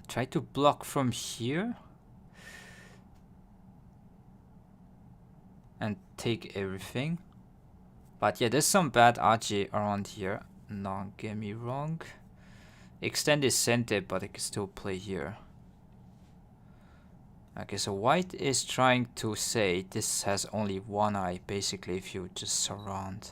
A: Try to block from here and take everything. But yeah, there's some bad RG around here. Don't get me wrong. Extend is center, but I can still play here. Okay, so white is trying to say this has only one eye, basically, if you just surround.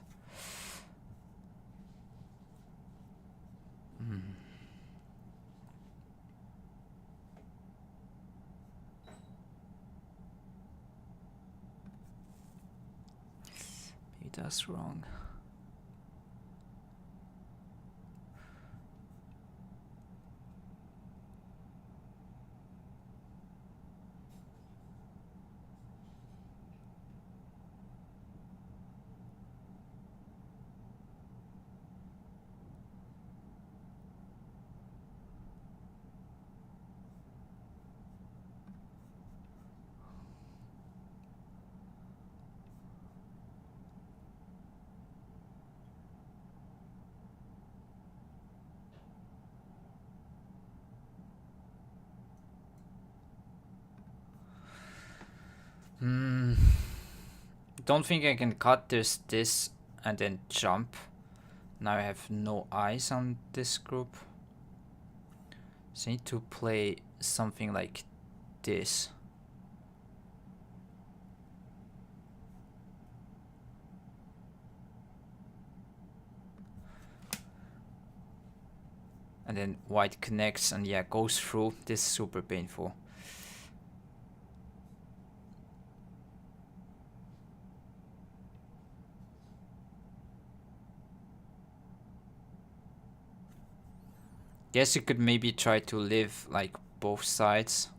A: Maybe that's wrong. Don't think I can cut this and then jump. Now I have no eyes on this group. So I need to play something like this. And then white connects and yeah, goes through. This is super painful. Guess you could maybe try to live like both sides.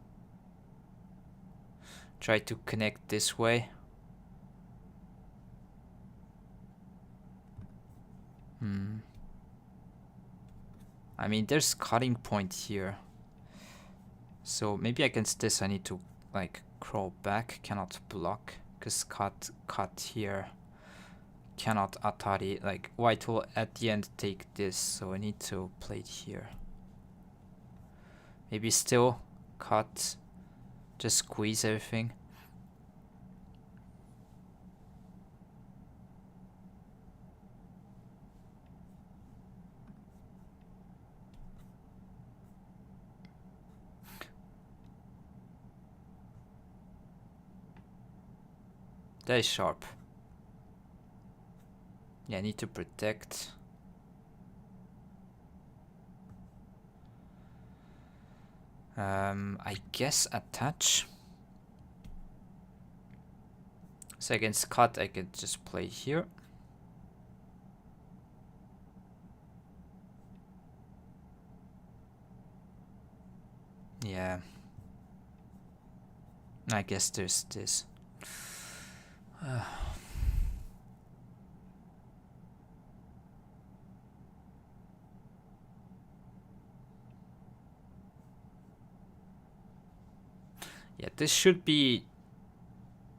A: Try to connect this way. I mean, there's cutting point here. So maybe against this I need to like crawl back, cannot block, because cut here. Cannot atari, like white will at the end take this, so I need to play it here. Maybe still cut, just squeeze everything. That is sharp. Yeah, I need to protect. I guess attach. So against cut, I could just play here. Yeah. I guess there's this. Yeah, this should be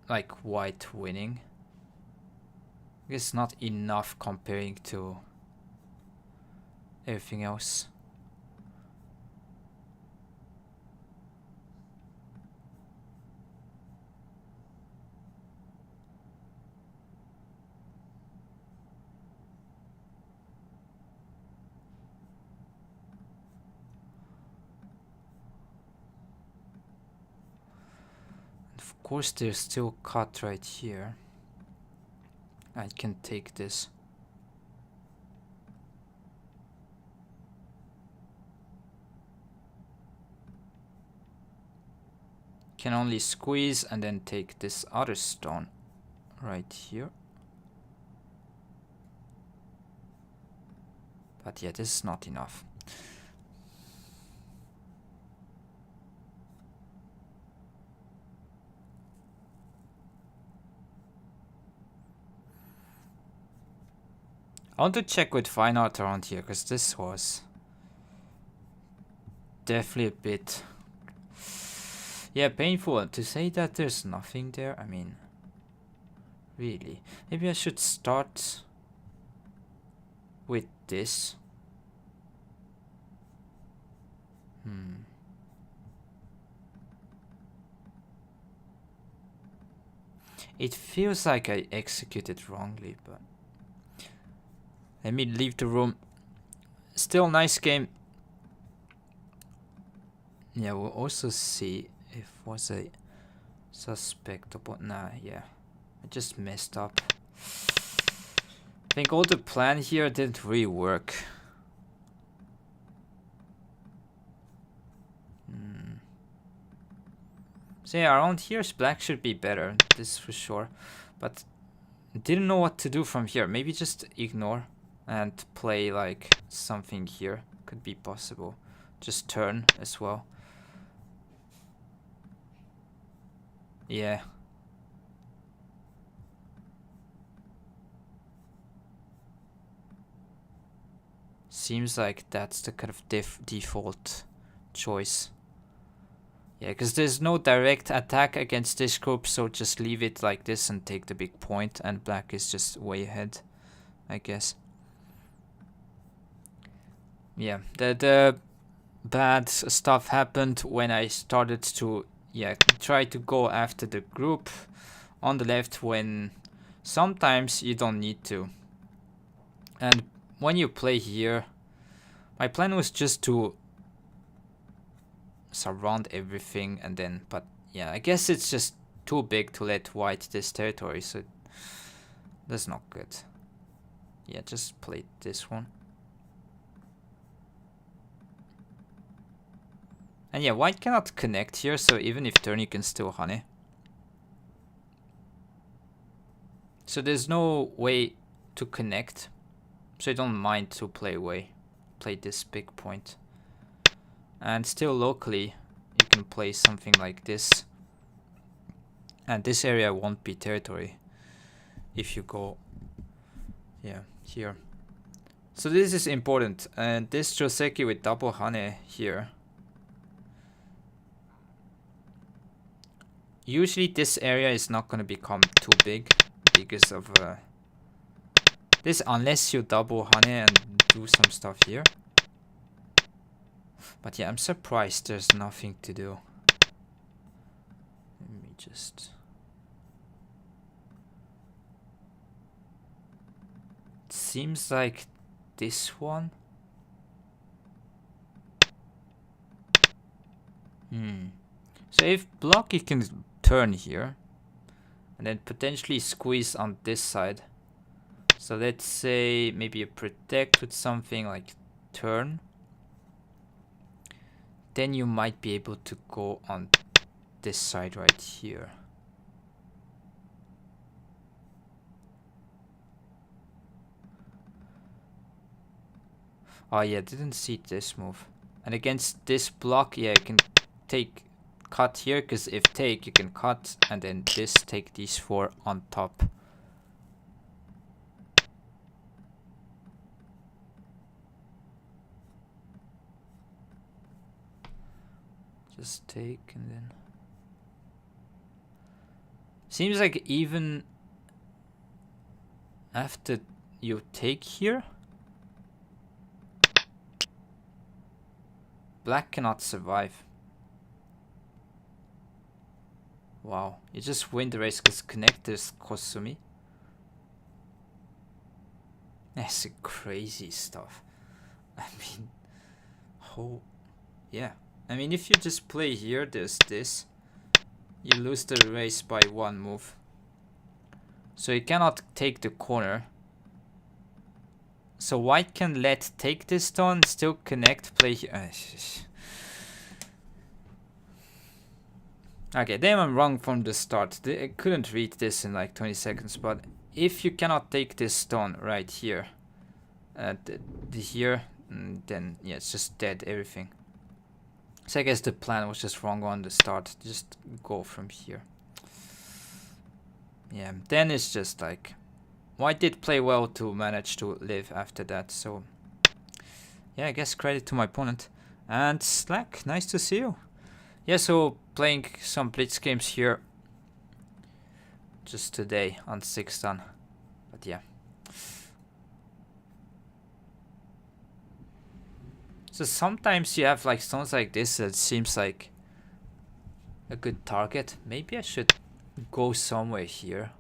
A: like white winning. It's not enough comparing to everything else. Of course, there's still cut right here. I can take this. Can only squeeze and then take this other stone right here. But yeah, this is not enough. I want to check with fine art around here, because this was definitely a bit, yeah, painful. To say that there's nothing there, I mean, really. Maybe I should start with this. It feels like I executed wrongly, but Let me leave the room. Still nice game. Yeah, we'll also see if was a suspect or what. Nah, yeah. I just messed up. I think all the plan here didn't really work. So yeah, around here black should be better, this for sure. But didn't know what to do from here. Maybe just ignore and play like something here. Could be possible. Just turn as well. Yeah. Seems like that's the kind of default choice. Yeah, because there's no direct attack against this group, so just leave it like this and take the big point, and black is just way ahead, I guess. Yeah, the bad stuff happened when I started to, yeah, try to go after the group on the left when sometimes you don't need to. And when you play here, my plan was just to surround everything and then, but yeah, I guess it's just too big to let white this territory, so that's not good. Yeah, just play this one. And yeah, white cannot connect here, so even if turn you can still honey. So there's no way to connect, so I don't mind to play this big point. And still locally, you can play something like this. And this area won't be territory if you go, yeah, here. So this is important. And this Joseki with double hane here. Usually this area is not going to become too big because of this, unless you double hane and do some stuff here. But yeah, I'm surprised there's nothing to do. Let me just... It seems like this one. So if block, you can turn here. And then potentially squeeze on this side. So let's say maybe you protect with something like turn. Then you might be able to go on this side right here. Oh yeah, didn't see this move. And against this block, yeah, you can take cut here, because if take, you can cut, and then this take these four on top. Just take and then... Seems like even after you take here, black cannot survive. Wow, you just win the race because connect this Kosumi. That's crazy stuff. I mean, oh, yeah. I mean, if you just play here, there's this. You lose the race by one move. So you cannot take the corner. So white can let take this stone, still connect, play here. Okay, then I'm wrong from the start. I couldn't read this in like 20 seconds, but if you cannot take this stone right here, here, then yeah, it's just dead, everything. So I guess the plan was just wrong on the start. Just go from here. Yeah, then it's just like... White did play well to manage to live after that, so... Yeah, I guess credit to my opponent. And Slack, nice to see you. Yeah, so playing some blitz games here. Just today on 6th dan. But yeah. So sometimes you have like stones like this that seems like a good target. Maybe I should go somewhere here.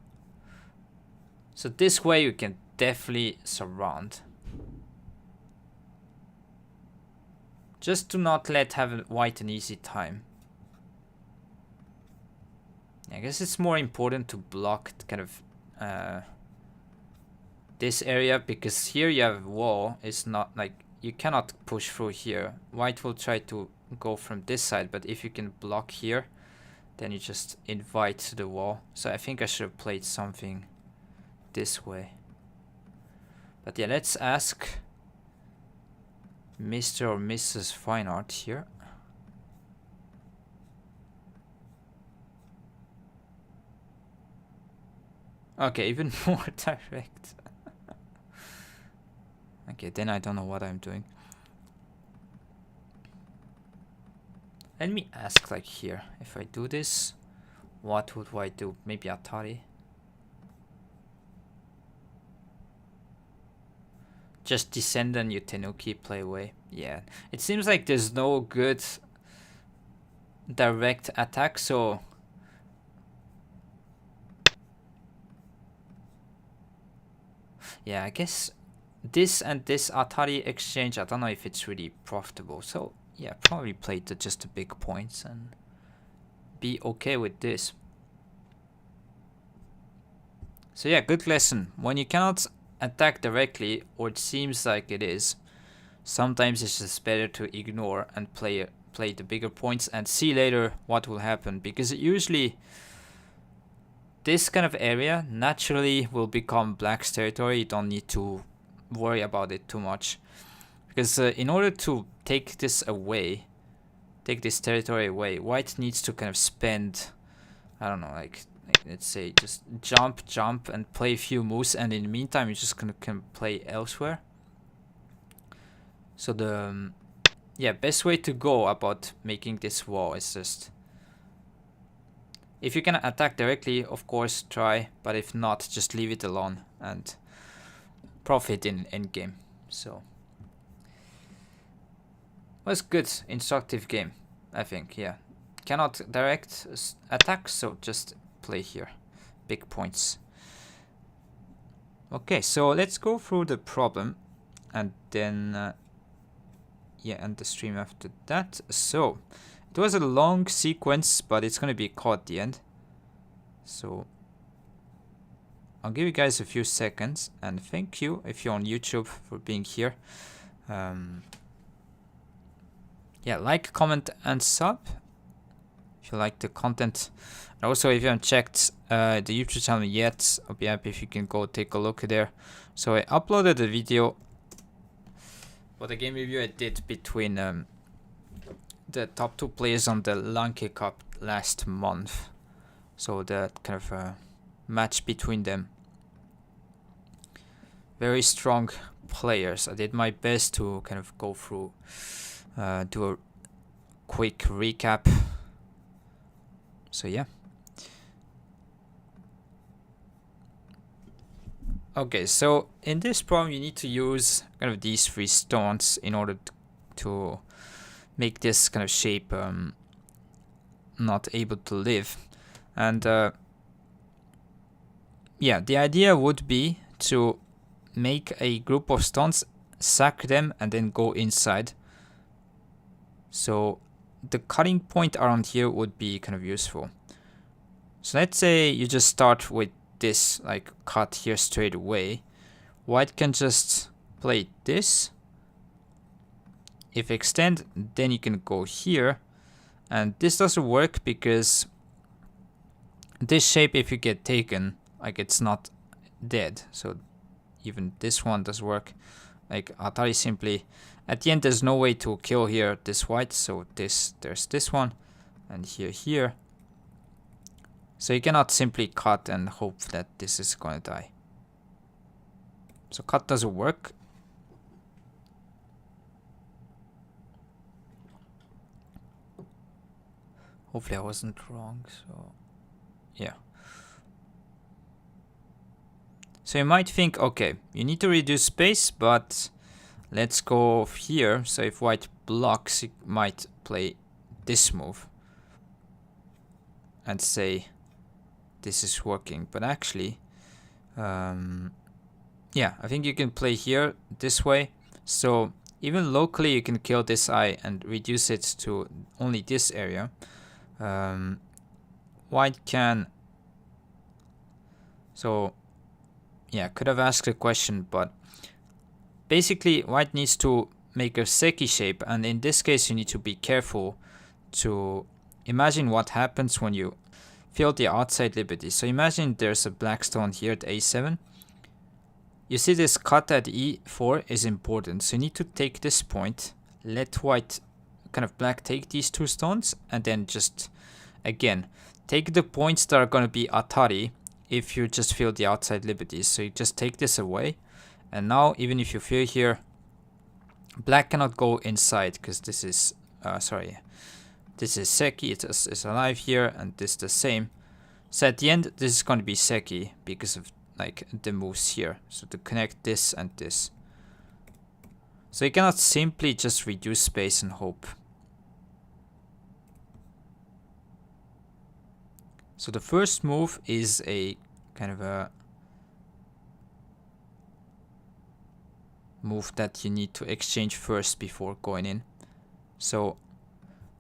A: So this way you can definitely surround. just to not let white an easy time. I guess it's more important to block kind of this area, because here you have a wall. It's not like you cannot push through here. White will try to go from this side, but if you can block here, then you just invite the wall. So I think I should have played something this way. But yeah, let's ask Mr. or Mrs. Fine Art here. Okay, even more direct. Okay, then I don't know what I'm doing. Let me ask, like, here. If I do this, what would I do? Maybe Atari? Just descend and you Tenuki, play away. Yeah, it seems like there's no good direct attack, so... Yeah, I guess this and this Atari exchange, I don't know if it's really profitable. So yeah, probably play just the big points and be okay with this. So yeah, good lesson. When you cannot attack directly, or it seems like it is, sometimes it's just better to ignore and play the bigger points and see later what will happen, because it usually... This kind of area naturally will become black's territory. You don't need to worry about it too much. Because in order to take this away, take this territory away, white needs to kind of spend, I don't know, like let's say just jump and play a few moves, and in the meantime you're just gonna can play elsewhere. So the yeah, best way to go about making this wall is just... If you can attack directly, of course, try. But if not, just leave it alone and profit in endgame. So, was good, instructive game, I think. Yeah, cannot direct attack, so just play here, big points. Okay, so let's go through the problem, and then yeah, end the stream after that. So. It was a long sequence, but it's gonna be caught at the end. So I'll give you guys a few seconds, and thank you if you're on YouTube for being here. Yeah, like, comment, and sub if you like the content. And also, if you haven't checked the YouTube channel yet, I'll be happy if you can go take a look there. So I uploaded a video for the game review I did between the top 2 players on the Lanke Cup last month. So that kind of match between them. Very strong players. I did my best to kind of go through, do a quick recap. So yeah. Okay, so in this problem you need to use kind of these 3 stones in order to make this kind of shape not able to live. And yeah, the idea would be to make a group of stones, sack them, and then go inside. So the cutting point around here would be kind of useful. So let's say you just start with this, like cut here straight away. White can just play this. If extend, then you can go here, and this doesn't work because this shape, if you get taken, like it's not dead. So even this one does work. Like Atari simply, at the end there's no way to kill here this white, so there's this one, and here. So you cannot simply cut and hope that this is gonna die. So cut doesn't work. Hopefully I wasn't wrong, so yeah. So you might think, okay, you need to reduce space, but let's go here. So if white blocks, it might play this move and say this is working. But actually, yeah, I think you can play here this way. So even locally you can kill this eye and reduce it to only this area. White can... So, yeah, could have asked a question, but basically white needs to make a seki shape, and in this case you need to be careful to imagine what happens when you fill the outside liberty. So imagine there's a black stone here at a7. You see this cut at e4 is important, so you need to take this point, let white, kind of black, take these two stones, and then just, again, take the points that are going to be atari if you just fill the outside liberties. So you just take this away, and now even if you fill here, black cannot go inside because this is, this is seki, it's alive here, and this is the same. So at the end, this is going to be seki because of like the moves here. So to connect this and this. So you cannot simply just reduce space and hope. So the first move is a kind of a move that you need to exchange first before going in. So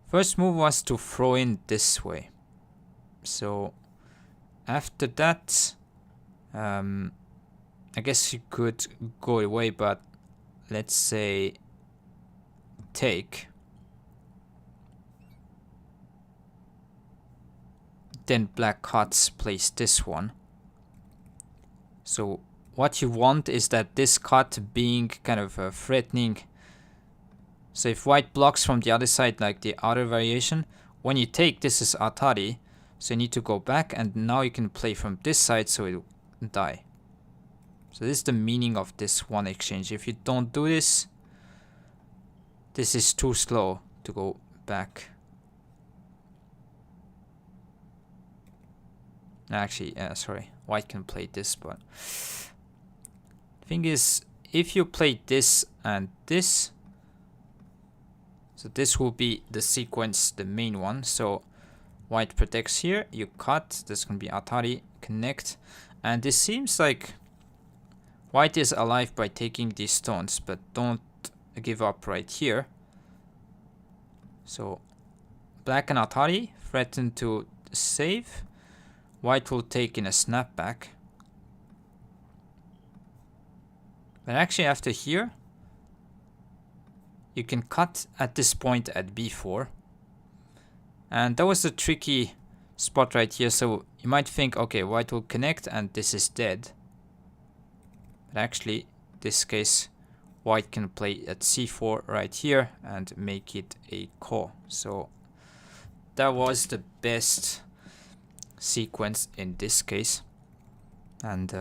A: first move was to throw in this way. So after that, I guess you could go away, but let's say take. Then black cuts, place this one. So what you want is that this cut being kind of threatening. So if white blocks from the other side, like the other variation, when you take, this is atari. So you need to go back, and now you can play from this side so it will die. So this is the meaning of this one exchange. If you don't do this, this is too slow to go back. Actually, sorry, white can play this, but thing is, if you play this and this, so this will be the sequence, the main one. So white protects here, you cut, this can be atari, connect, and this seems like white is alive by taking these stones, but don't give up right here. So black and atari threaten to save. White will take in a snapback. But actually after here, you can cut at this point at b4. And that was a tricky spot right here. So you might think, okay, white will connect and this is dead. But actually, this case, white can play at c4 right here and make it a ko. So that was the best sequence in this case. And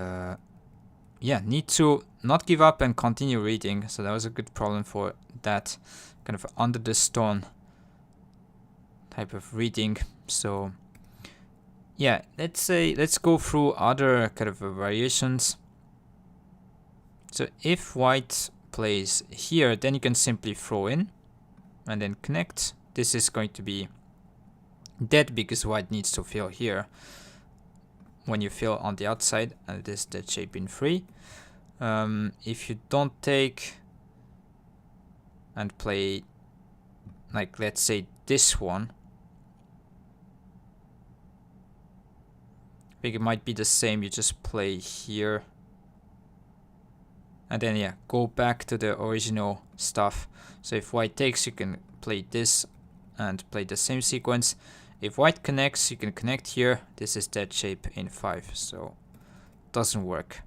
A: yeah, need to not give up and continue reading. So that was a good problem for that kind of under the stone type of reading. So yeah, let's go through other kind of variations. So if white plays here, then you can simply throw in and then connect. This is going to be dead because white needs to fill here when you fill on the outside, and this dead shape in 3. If you don't take and play, like, let's say this one, I think it might be the same. You just play here and then yeah, go back to the original stuff. So if white takes, you can play this and play the same sequence. If white connects, you can connect here. This is dead shape in 5, so doesn't work.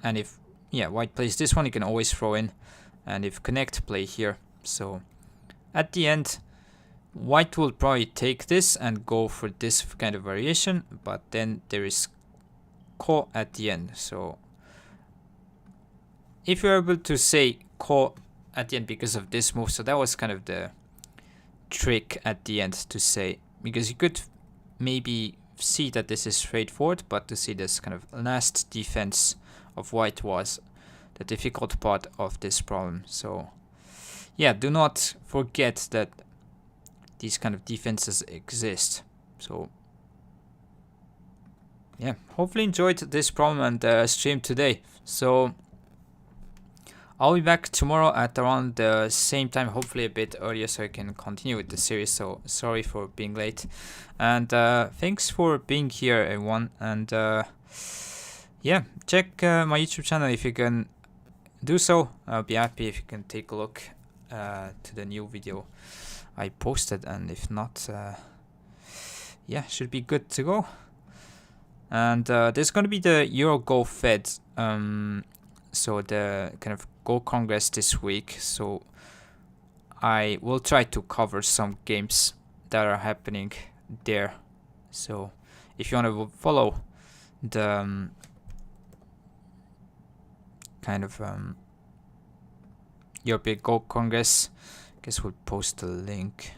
A: And if yeah, white plays this one, you can always throw in, and if connect, play here. So at the end, white will probably take this and go for this kind of variation, but then there is ko at the end. So if you're able to say ko at the end because of this move, so that was kind of the trick at the end to say, because you could maybe see that this is straightforward, but to see this kind of last defense of white was the difficult part of this problem. So yeah, do not forget that these kind of defenses exist. So yeah, hopefully enjoyed this problem and stream today. So I'll be back tomorrow at around the same time, hopefully a bit earlier, so I can continue with the series. So sorry for being late, and thanks for being here, everyone. And yeah, check my YouTube channel if you can do so. I'll be happy if you can take a look to the new video I posted, and if not, yeah, should be good to go. And there's gonna be the Euro Go Fed, so the kind of Go Congress this week. So I will try to cover some games that are happening there. So if you want to follow the kind of European Go Congress, I guess we'll post the link.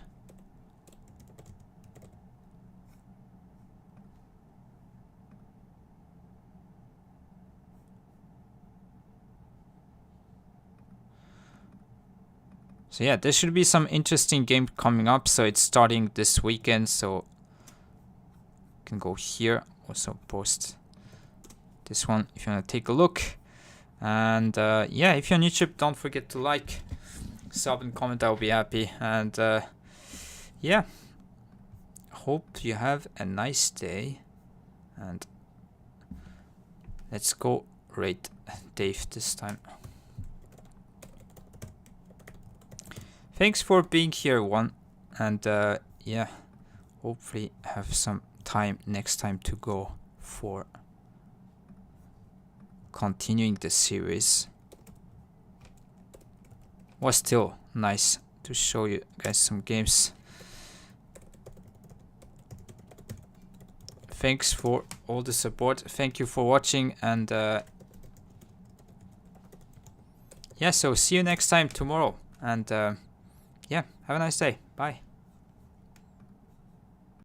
A: So yeah, there should be some interesting game coming up. So it's starting this weekend. So you can go here, also post this one if you want to take a look. And yeah, if you're on YouTube, don't forget to like, sub, and comment. I'll be happy. And yeah, hope you have a nice day. And let's go raid Dave this time. Thanks for being here, everyone. And yeah, hopefully have some time next time to go for continuing the series. Was still nice to show you guys some games. Thanks for all the support. Thank you for watching, and yeah, so see you next time tomorrow. And yeah, have a nice day. Bye.